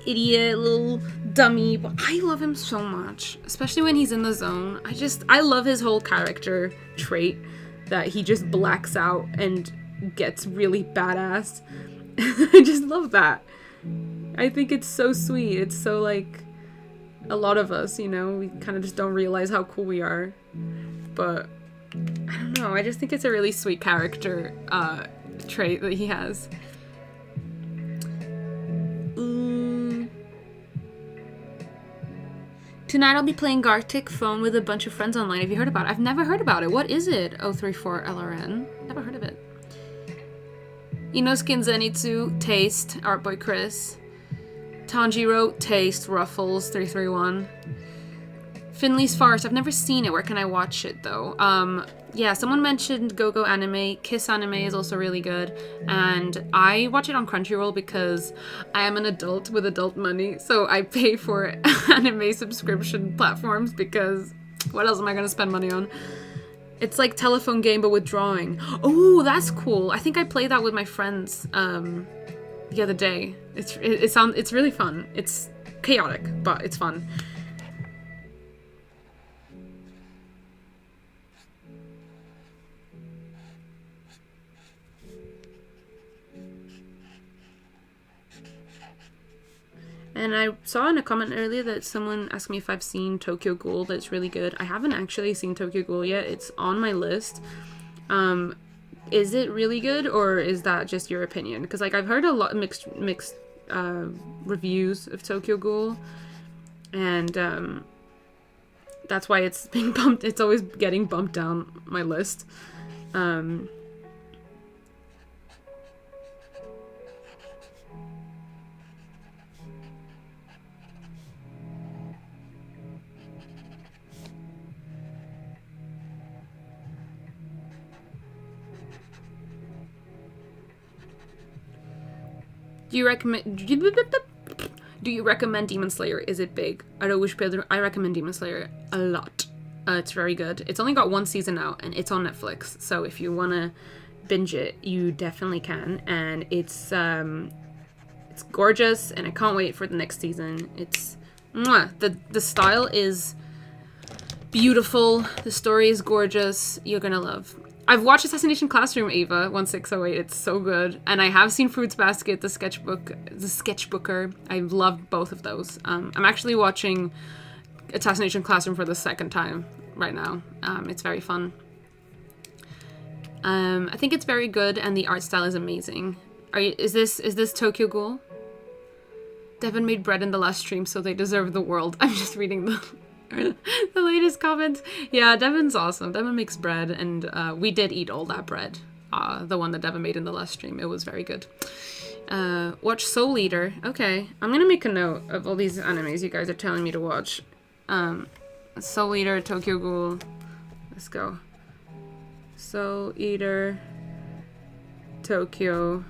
idiot, little dummy, but I love him so much. Especially when he's in the zone. I love his whole character trait that he just blacks out and gets really badass. I just love that. I think it's so sweet. It's so like a lot of us, we kind of just don't realize how cool we are. But I don't know, I just think it's a really sweet character trait that he has. Tonight I'll be playing Gartic Phone with a bunch of friends online. Have you heard about it? I've never heard about it. What is it? 034 LRN. Never heard of it. Inosuke and Zenitsu, Taste, Artboy Chris. Tanjiro, Taste, Ruffles, 331. Finley's Forest. I've never seen it. Where can I watch it, though? Yeah, someone mentioned Go-Go Anime. Kiss Anime is also really good. And I watch it on Crunchyroll because I am an adult with adult money. So I pay for anime subscription platforms because what else am I going to spend money on? It's like telephone game, but with drawing. Oh, that's cool. I think I played that with my friends the other day. It's really fun. It's chaotic, but it's fun. And I saw in a comment earlier that someone asked me if I've seen Tokyo Ghoul. That's really good. I haven't actually seen Tokyo Ghoul yet. It's on my list. Is it really good, or is that just your opinion? Because like I've heard a lot of mixed reviews of Tokyo Ghoul, and that's why it's being bumped. It's always getting bumped down my list. Do you recommend Demon Slayer? Is it big? I recommend Demon Slayer a lot. It's very good. It's only got one season out, and it's on Netflix. So if you want to binge it, you definitely can. And it's gorgeous, and I can't wait for the next season. It's the style is beautiful. The story is gorgeous. You're gonna love. I've watched Assassination Classroom, Ava 1608. It's so good, and I have seen Fruits Basket, the Sketchbooker. I love both of those. I'm actually watching Assassination Classroom for the second time right now. It's very fun. I think it's very good, and the art style is amazing. Is this Tokyo Ghoul? Devin made bread in the last stream, so they deserve the world. I'm just reading the latest comments. Yeah, Devin's awesome. Devin makes bread, and we did eat all that bread. The one that Devin made in the last stream. It was very good. Watch Soul Eater. Okay, I'm gonna make a note of all these animes you guys are telling me to watch. Soul Eater, Tokyo Ghoul. Let's go. Soul Eater, Tokyo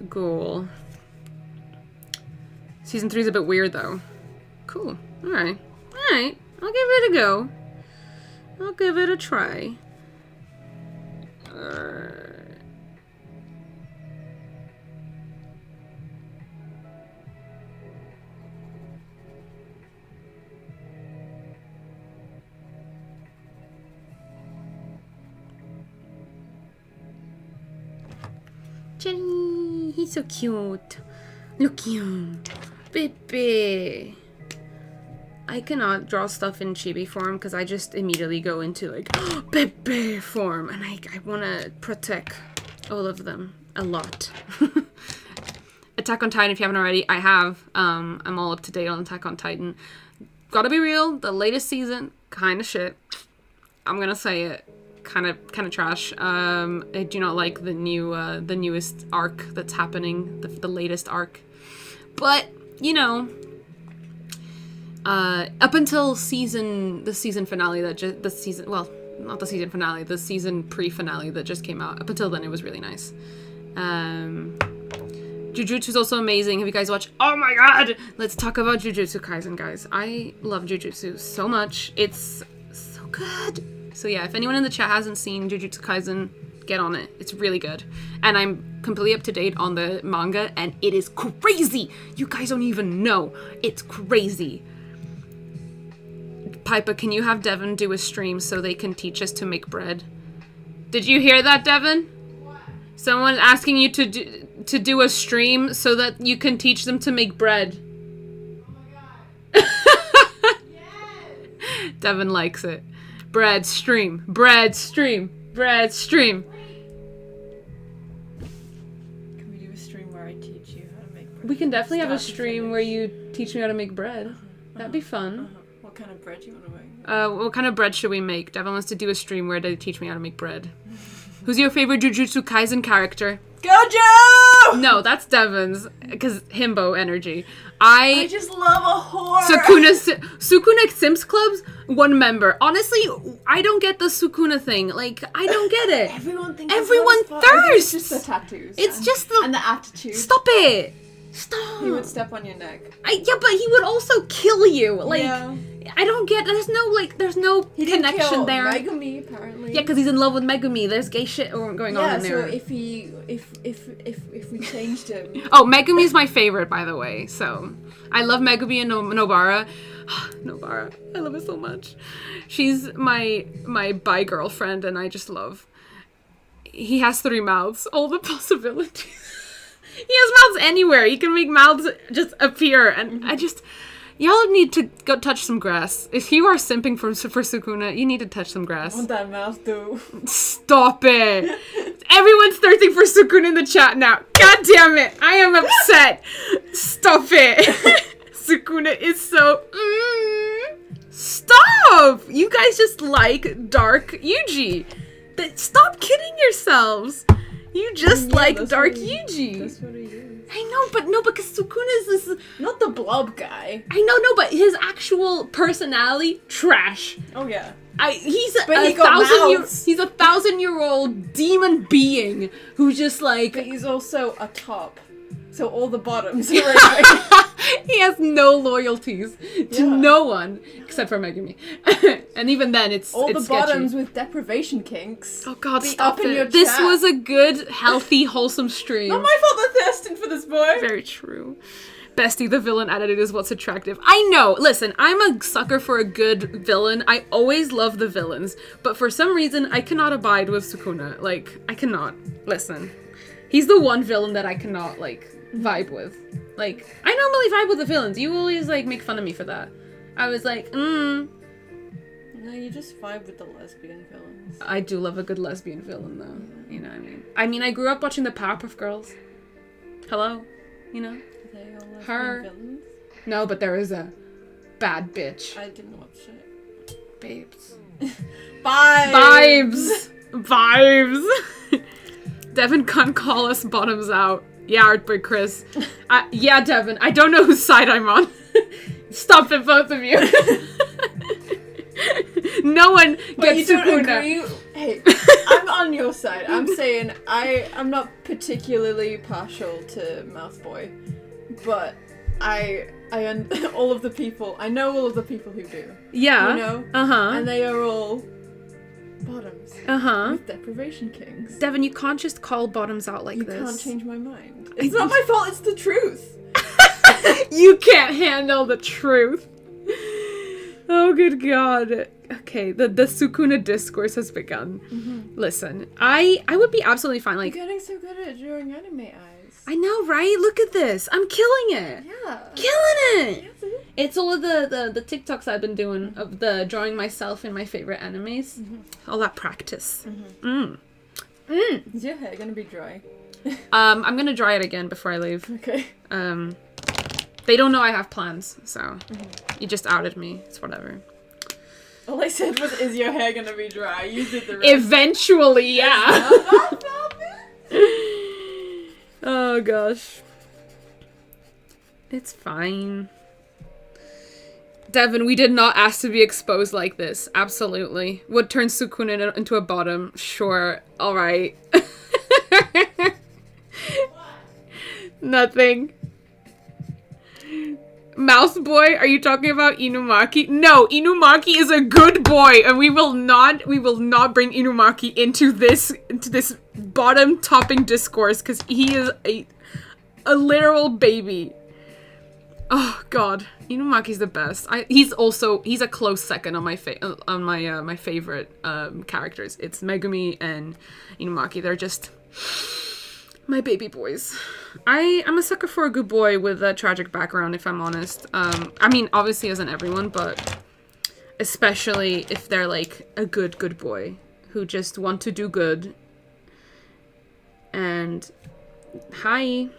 Ghoul. Season 3 is a bit weird, though. Cool. Alright. Alright. I'll give it a go. I'll give it a try. Jenny, he's so cute. Look him. Baby. I cannot draw stuff in chibi form because I just immediately go into like Pepe form, and I want to protect all of them a lot. Attack on Titan, if you haven't already, I have. I'm all up to date on Attack on Titan. Gotta be real, the latest season, kind of shit. I'm gonna say it, kind of trash. I do not like the newest arc that's happening, the latest arc. But you know, up until the season finale the season pre-finale that just came out. Up until then, it was really nice. Jujutsu is also amazing. Have you guys watched? Oh my god! Let's talk about Jujutsu Kaisen, guys. I love Jujutsu so much. It's so good. So yeah, if anyone in the chat hasn't seen Jujutsu Kaisen, get on it. It's really good. And I'm completely up to date on the manga, and it is crazy! You guys don't even know. It's crazy. Piper, can you have Devin do a stream so they can teach us to make bread? Did you hear that, Devin? What? Someone's asking you to do a stream so that you can teach them to make bread. Oh my god. Yes! Devin likes it. Bread stream. Bread stream. Bread stream. Can we do a stream where I teach you how to make bread? We can definitely have a stream where you teach me how to make bread. That'd be fun. What kind of bread do you want to make? What kind of bread should we make? Devin wants to do a stream where they teach me how to make bread. Who's your favorite Jujutsu Kaisen character? Gojo! No, that's Devin's, because himbo energy. I just love a whore! Sukuna Sims Club's one member. Honestly, I don't get the Sukuna thing. Like, I don't get it. Everyone thirsts! It's just the tattoos. It's just the... And the attitude. Stop it! Stop! He would step on your neck. Yeah, but he would also kill you. Like, yeah. I don't get... There's no he connection kill there. Megumi, apparently. Yeah, because he's in love with Megumi. There's gay shit going on in there. Yeah, so if we changed him... Oh, Megumi's my favorite, by the way. So, I love Megumi and Nobara. Nobara. I love her so much. She's my bi girlfriend, and I just love... He has 3 mouths. All the possibilities. He has mouths anywhere. He can make mouths just appear, and I just... Y'all need to go touch some grass. If you are simping for Sukuna, you need to touch some grass. What that mouth do? Stop it! Everyone's thirsting for Sukuna in the chat now. God damn it! I am upset. Stop it! Sukuna is so... Stop! You guys just like dark Yuji. Stop kidding yourselves. You just like dark Yuji. That's what he is. I know, but no, because Sukuna is this... Not the blob guy. I know, no, but his actual personality, trash. Oh, yeah. He's a 1,000-year-old demon being who's just like... But he's also a top. So all the bottoms are right. He has no loyalties to no one except for Megumi. And even then, it's all the sketchy. bottoms with deprivation kinks. Oh god, be stop up in your it. This chat. was a good, healthy, wholesome stream. Not my fault they're thirsting for this boy. Very true. Bestie, the villain attitude is what's attractive. I know. Listen, I'm a sucker for a good villain. I always love the villains. But for some reason, I cannot abide with Sukuna. Like, I cannot. Listen. He's the one villain that I cannot, like, vibe with. Like, I normally vibe with the villains. You always, like, make fun of me for that. I was like, No, you just vibe with the lesbian villains. I do love a good lesbian villain, though. You know what I mean? I mean, I grew up watching the Powerpuff Girls. Hello? You know? Are they all lesbian Her. villains? No, but there is a bad bitch. I didn't watch it. Babes. Vibes! Vibes! Devin can't call us bottoms out. Yeah, Artboy Chris. Yeah, Devin. I don't know whose side I'm on. Stop it, both of you. No one gets Sukuna. Hey, I'm on your side. I'm saying I'm not particularly partial to Mouthboy, but I all of the people, I know all of the people who do. Yeah. You know? Uh-huh. And they are all bottoms. Uh-huh. With deprivation kings. Devin, you can't just call bottoms out like this. You can't change my mind. It's not my fault, it's the truth. You can't handle the truth. Oh, good God. Okay, the Sukuna discourse has begun. Mm-hmm. Listen, I would be absolutely fine. Like, you're getting so good at drawing anime eyes. I know, right? Look at this. I'm killing it. Yeah. Killing it. It's all of the TikToks I've been doing of the drawing myself in my favorite animes. All that practice. Is your hair gonna be dry? I'm gonna dry it again before I leave. Okay. They don't know I have plans, so you just outed me. It's whatever. All I said was, "Is your hair gonna be dry?" You did the rest. Eventually, yeah. Oh gosh. It's fine. Devin, we did not ask to be exposed like this. Absolutely. What turns Sukuna into a bottom? Sure. Alright. Nothing. Mouse boy, are you talking about Inumaki? No, Inumaki is a good boy, and we will not bring Inumaki into this bottom topping discourse because he is a literal baby. Oh god, Inumaki's the best. He's a close second on my my favorite characters. It's Megumi and Inumaki. They're just my baby boys. I'm a sucker for a good boy with a tragic background, if I'm honest. I mean, obviously isn't everyone, but especially if they're like a good boy who just want to do good. And hi,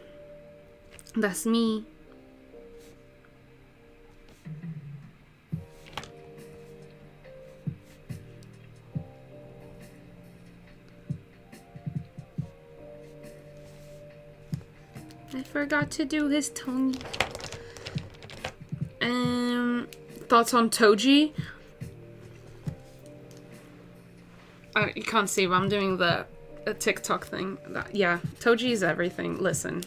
that's me. I forgot to do his tongue. Thoughts on Toji? You can't see, but I'm doing the TikTok thing. Yeah, Toji is everything. Listen.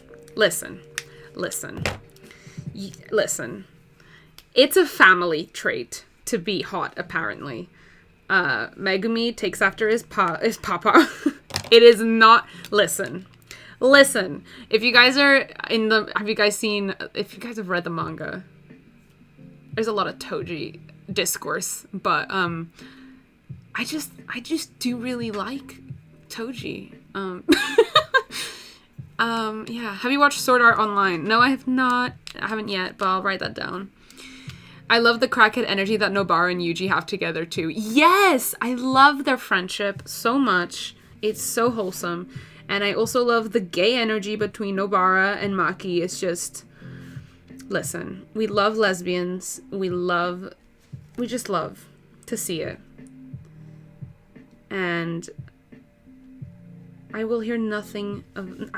It's a family trait to be hot, apparently. Megumi takes after his papa. It is not... Listen, if you guys are have you guys have read the manga, there's a lot of Toji discourse, but I just do really like Toji. Yeah. Have you watched Sword Art Online? No, I have not. I haven't yet, but I'll write that down. I love the crackhead energy that Nobara and Yuji have together too. Yes, I love their friendship so much. It's so wholesome. And I also love the gay energy between Nobara and Maki. It's just... Listen, we love lesbians. We just love to see it. And I will hear nothing of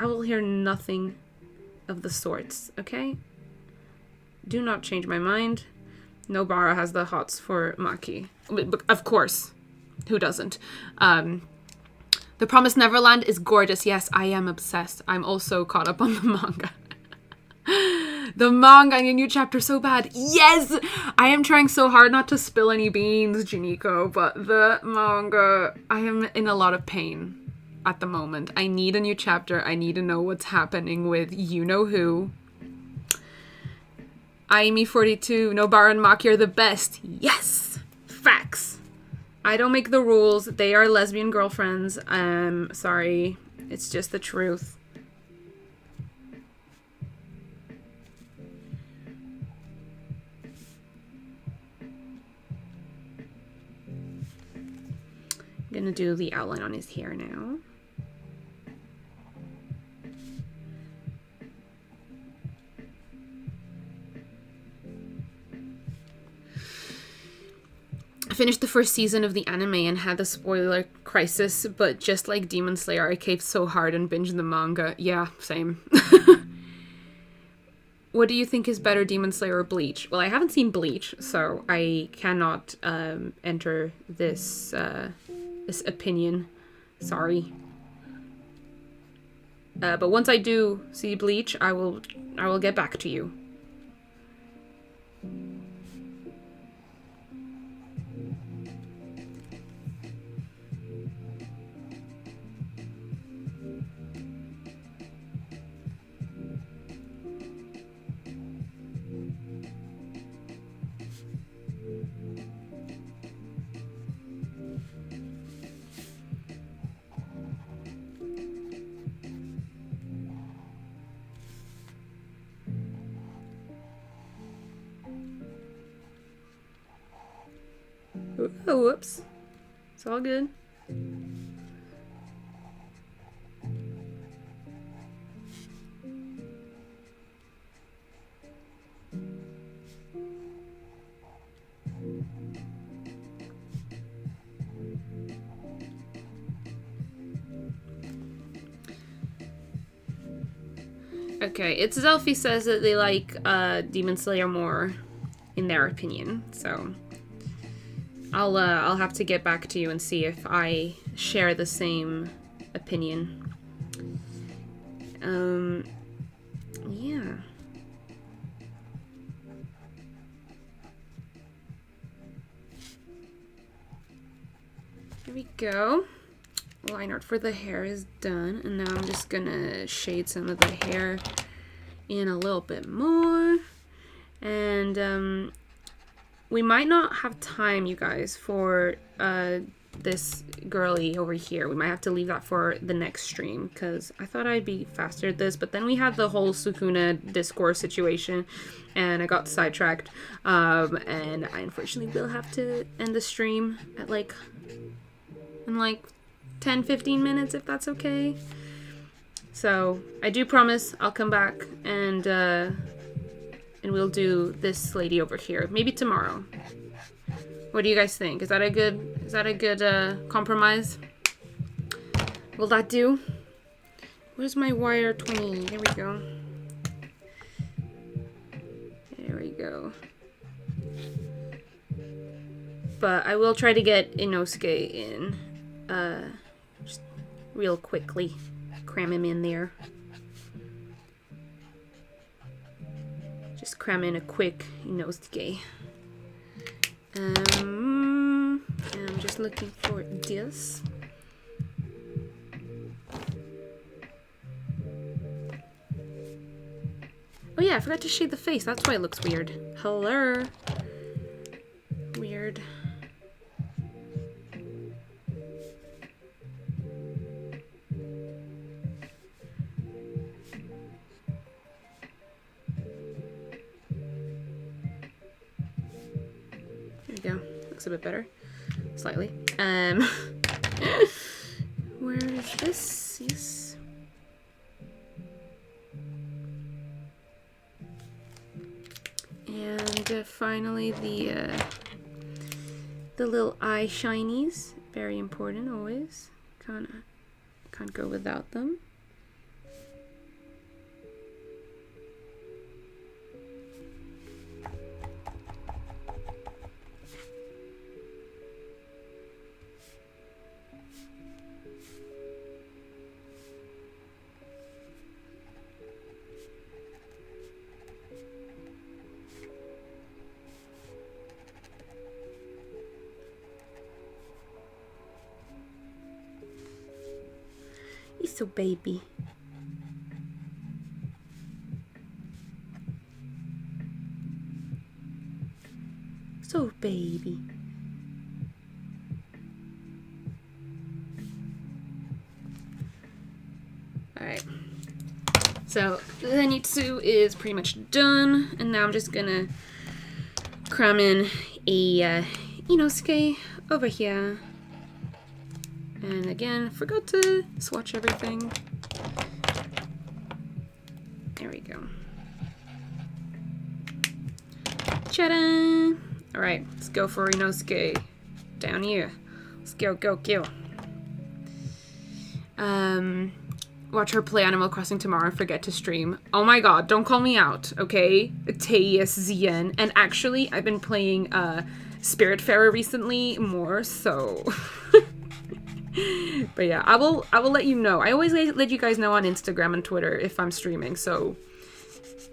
the sorts, okay? Do not change my mind. Nobara has the hots for Maki. Of course. Who doesn't? The Promised Neverland is gorgeous. Yes, I am obsessed. I'm also caught up on the manga. The manga in a new chapter so bad. Yes! I am trying so hard not to spill any beans, Juniko, but the manga, I am in a lot of pain at the moment. I need a new chapter. I need to know what's happening with you-know-who. Aimi42, Nobara and Maki are the best. Yes! Facts. I don't make the rules. They are lesbian girlfriends. Sorry. It's just the truth. I'm gonna do the outline on his hair now. I finished the first season of the anime and had the spoiler crisis, but just like Demon Slayer, I caved so hard and binged the manga. Yeah, same. What do you think is better, Demon Slayer or Bleach? Well, I haven't seen Bleach, so I cannot enter this this opinion. Sorry. But once I do see Bleach, I will get back to you. Oh, whoops. It's all good. Okay, it's Zelfie says that they like Demon Slayer more, in their opinion. So I'll have to get back to you and see if I share the same opinion. Yeah. Here we go. Line art for the hair is done, and now I'm just gonna shade some of the hair in a little bit more. And we might not have time, you guys, for this girly over here. We might have to leave that for the next stream, because I thought I'd be faster at this, but then we had the whole Sukuna discourse situation, and I got sidetracked, and I unfortunately will have to end the stream at in 10-15 minutes, if that's okay. So I do promise I'll come back and we'll do this lady over here maybe tomorrow. What do you guys think? Is that a good compromise? Will that do? Where's my wire 20? There we go. There we go. But I will try to get Inosuke in just real quickly. Cram him in there. Just cram in a quick Inosuke. I'm just looking for this. Oh yeah, I forgot to shade the face. That's why it looks weird. Hello. Weird. Looks a bit better, slightly. Where is this? Yes. And finally the little eye shinies, very important always. Can't go without them. So baby. So baby. Alright. So the Zenitsu is pretty much done, and now I'm just gonna cram in a Inosuke over here. And again, forgot to swatch everything. There we go. Ta-da! Alright, let's go for Inosuke. Down here. Let's go, go, go. Watch her play Animal Crossing tomorrow and forget to stream. Oh my god, don't call me out, okay? TSZN. And actually, I've been playing Spiritfarer recently more, so... But yeah, I will let you know. I always let you guys know on Instagram and Twitter if I'm streaming, so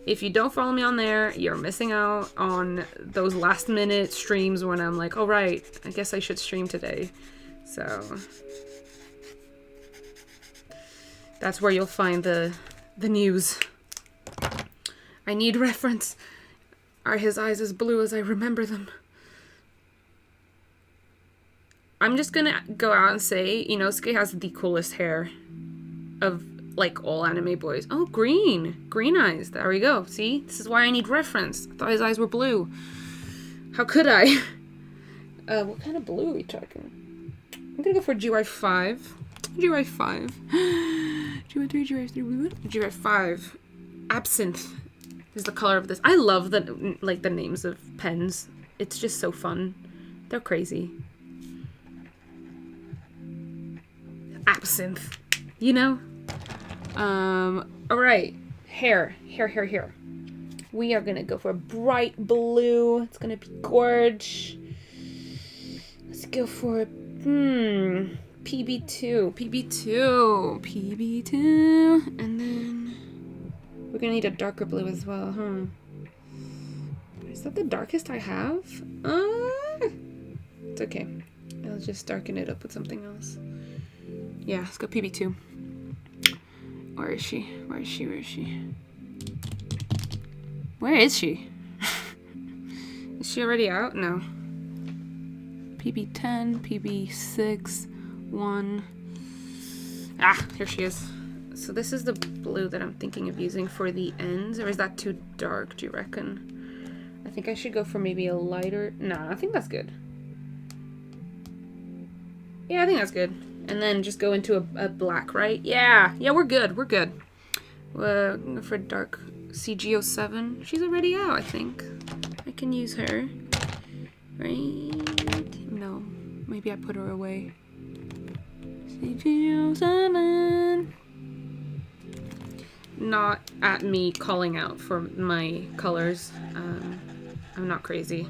if you don't follow me on there, you're missing out on those last minute streams when I'm like, oh right, I guess I should stream today. So that's where you'll find the news. I need reference. Are his eyes as blue as I remember them? I'm just gonna go out and say Inosuke has the coolest hair of, like, all anime boys. Oh, green. Green eyes. There we go. See? This is why I need reference. I thought his eyes were blue. How could I? What kind of blue are we talking? I'm gonna go for GY5. GY5. GY3, GY3, GY5. Absinthe is the color of this. I love the like the names of pens. It's just so fun. They're crazy. Absinthe. You know? Alright. Hair. We are gonna go for a bright blue. It's gonna be gorge. Let's go for PB2. And then we're gonna need a darker blue as well, huh? Is that the darkest I have? It's okay. I'll just darken it up with something else. Yeah, let's go PB2. Where is she? Where is she? Is she already out? No. PB10, PB6, 1. Ah, here she is. So this is the blue that I'm thinking of using for the ends, or is that too dark, do you reckon? I think I should go for maybe a lighter... Nah, I think that's good. Yeah, I think that's good. And then just go into a black, right? Yeah, we're good. For dark CG07. She's already out, I think. I can use her. Right? No. Maybe I put her away. CG07. Not at me calling out for my colors. I'm not crazy.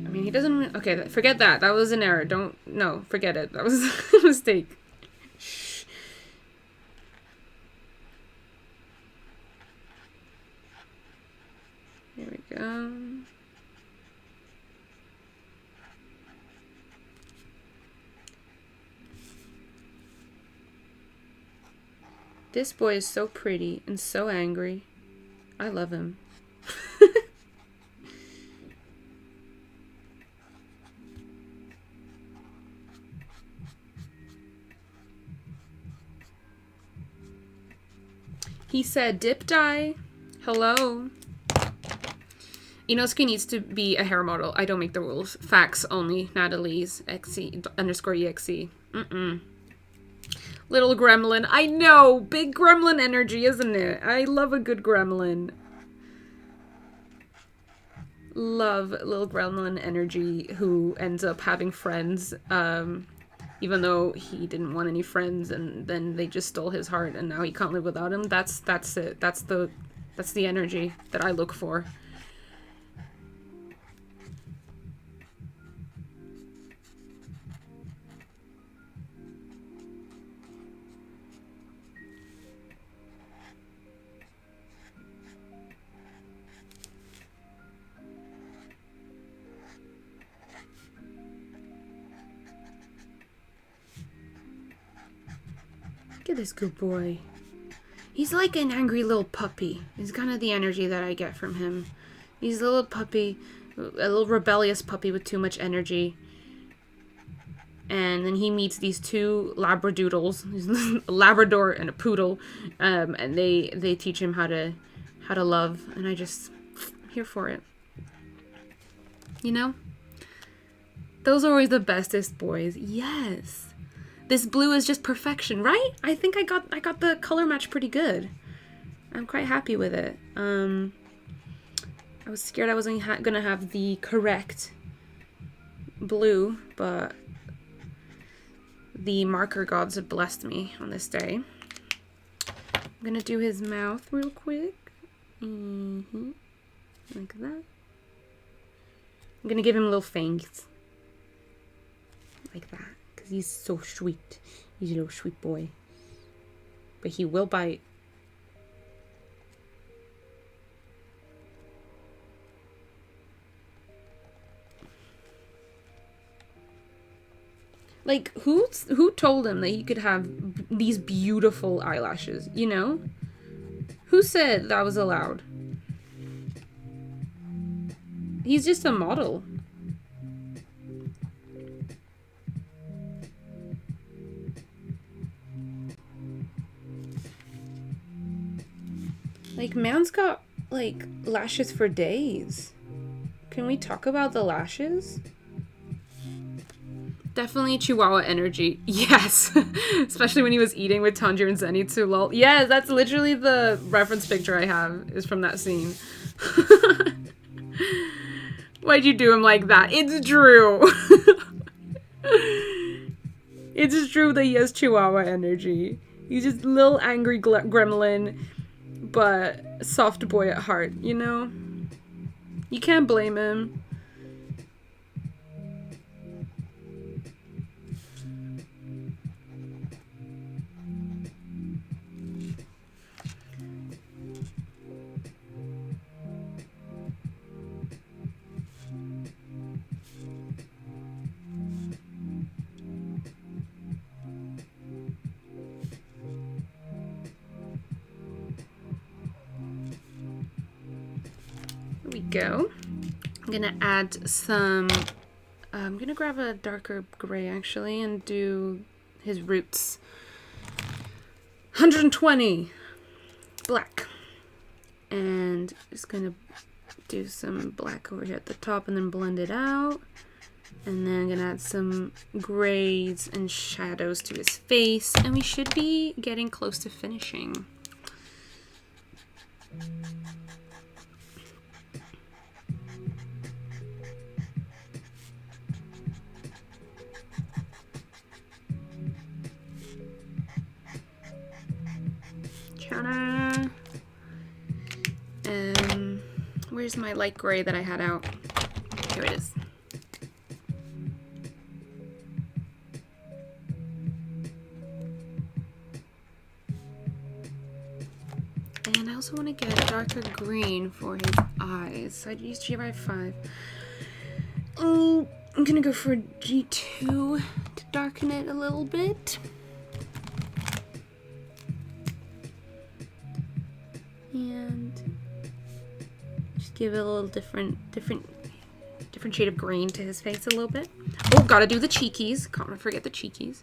I mean, he doesn't... Okay, forget that. That was an error. No, forget it. That was a mistake. Shh. Here we go. This boy is so pretty and so angry. I love him. He said, dip dye. Hello. Inosuke needs to be a hair model. I don't make the rules. Facts only. Natalie's _exe. Little gremlin. I know. Big gremlin energy, isn't it? I love a good gremlin. Love little gremlin energy who ends up having friends. Even though he didn't want any friends, and then they just stole his heart, and now he can't live without him. That's it. That's the energy that I look for. Look at this good boy. He's like an angry little puppy. It's kind of the energy that I get from him. He's a little puppy, a little rebellious puppy with too much energy. And then he meets these two labradoodles, a Labrador and a poodle, and they teach him how to love. And I'm here for it. You know? Those are always the bestest boys. Yes. This blue is just perfection, right? I think I got the color match pretty good. I'm quite happy with it. I was scared I wasn't gonna have the correct blue, but the marker gods have blessed me on this day. I'm gonna do his mouth real quick. Like that. I'm gonna give him little fangs. Like that. He's so sweet. He's a little sweet boy. But he will bite. Like, who told him that he could have these beautiful eyelashes, you know? Who said that was allowed? He's just a model. Like, man's got like lashes for days. Can we talk about the lashes? Definitely Chihuahua energy. Yes. Especially when he was eating with Tanjiro and Zenitsu, lol. Yeah, that's literally the reference picture I have is from that scene. Why'd you do him like that? It's true. It's true that he has Chihuahua energy. He's just a little angry gremlin, but soft boy at heart, you know? You can't blame him. Here we go. I'm gonna add some, I'm gonna grab a darker gray actually and do his roots. 120 black. And just gonna do some black over here at the top and then blend it out. And then I'm gonna add some grays and shadows to his face. And we should be getting close to finishing. Where's my light gray that I had out? Here it is. And I also want to get a darker green for his eyes. So I'd use G5. I'm gonna go for a G2 to darken it a little bit. And just give it a little different shade of green to his face a little bit. Oh, gotta do the cheekies. Can't forget the cheekies.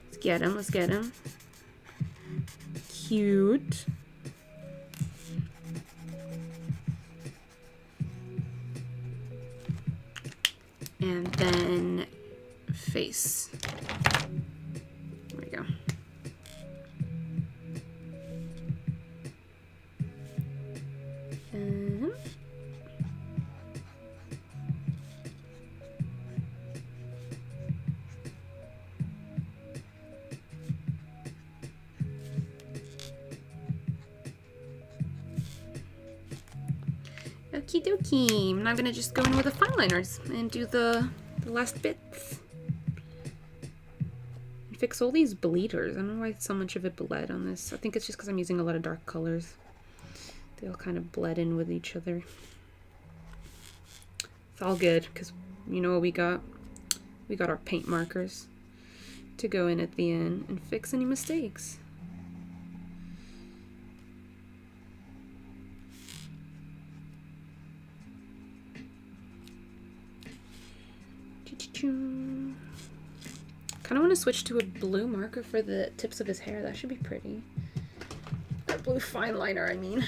Let's get him. Let's get him. Cute. And then face. There we go. Okie dokie. I'm now gonna just go in with the Fineliners and do the last bits. And fix all these bleeders. I don't know why so much of it bled on this. I think it's just because I'm using a lot of dark colors. They all kind of bled in with each other. It's all good because you know what we got? We got our paint markers to go in at the end and fix any mistakes. Kind of want to switch to a blue marker for the tips of his hair. That should be pretty. A blue fine liner, I mean.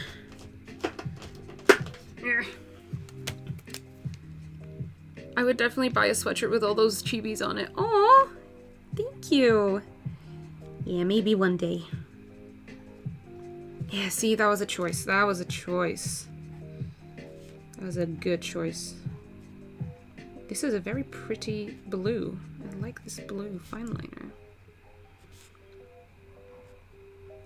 I would definitely buy a sweatshirt with all those chibis on it. Aw, thank you. Yeah, maybe one day. Yeah, see, that was a choice. That was a choice. That was a good choice. This is a very pretty blue. I like this blue fine liner.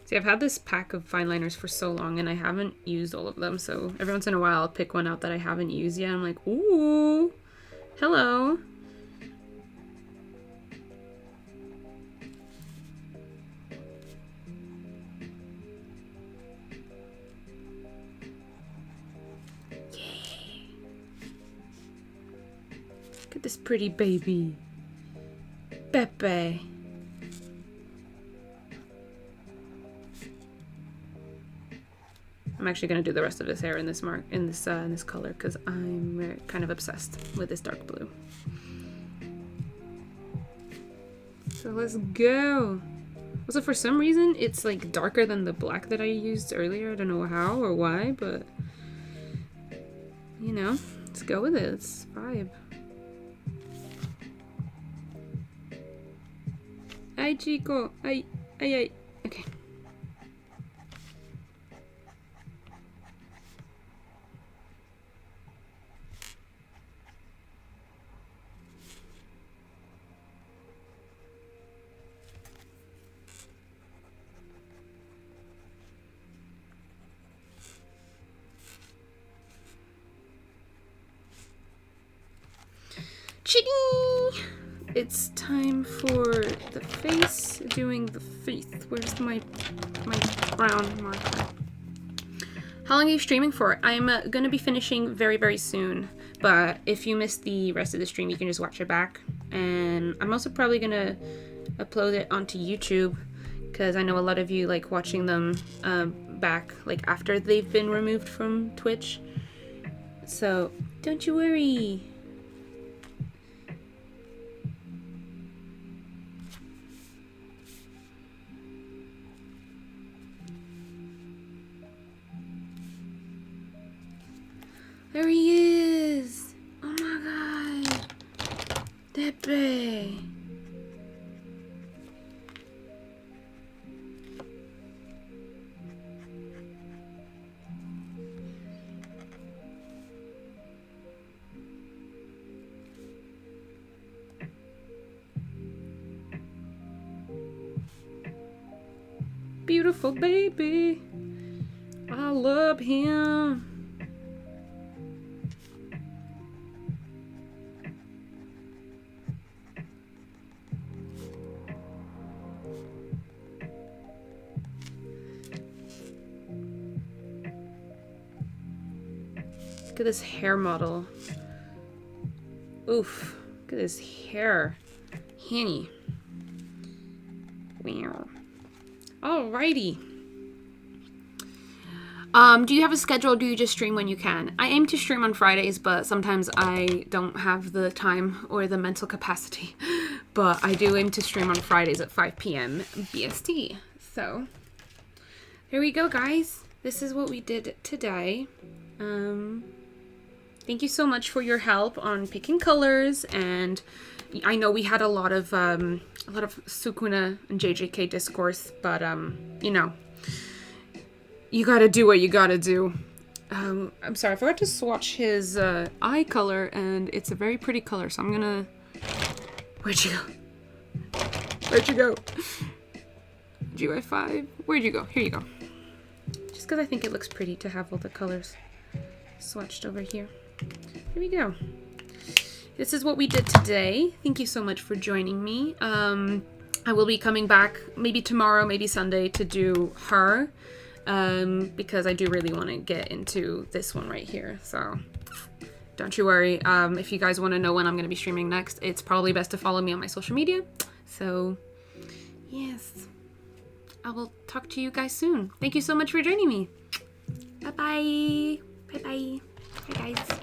See, I've had this pack of fine liners for so long and I haven't used all of them, so every once in a while I'll pick one out that I haven't used yet. I'm like, ooh, hello. Look at this pretty baby. Pepe. I'm actually going to do the rest of his hair in this this color because I'm kind of obsessed with this dark blue. So let's go. Also, for some reason, it's like darker than the black that I used earlier. I don't know how or why, but you know, let's go with it. It's vibe. Ay, chico. Ay, ay, ay. Okay. Chitty! It's time for the face, doing the face. Where's my brown marker? How long are you streaming for? I'm gonna be finishing very, very soon, but if you missed the rest of the stream, you can just watch it back. And I'm also probably gonna upload it onto YouTube, because I know a lot of you like watching them back, like after they've been removed from Twitch. So don't you worry. There he is! Oh my god! Depe! Beautiful baby! I love him! Look at this hair model. Oof. Look at this hair. Henny. Wow. Alrighty. Do you have a schedule or do you just stream when you can? I aim to stream on Fridays, but sometimes I don't have the time or the mental capacity. But I do aim to stream on Fridays at 5 p.m. BST. So, here we go, guys. This is what we did today. Thank you so much for your help on picking colors, and I know we had a lot of Sukuna and JJK discourse, but you know, you gotta do what you gotta do. I'm sorry, I forgot to swatch his eye color, and it's a very pretty color, so I'm gonna... Where'd you go? Where'd you go? GY5? Where'd you go? Here you go. Just because I think it looks pretty to have all the colors swatched over here. Here we go. This is what we did today. Thank you so much for joining me. I will be coming back maybe tomorrow, maybe Sunday to do her, because I do really want to get into this one right here. So don't you worry. If you guys want to know when I'm going to be streaming next, it's probably best to follow me on my social media. So yes, I will talk to you guys soon. Thank you so much for joining me. Bye-bye. Bye-bye. Bye, guys.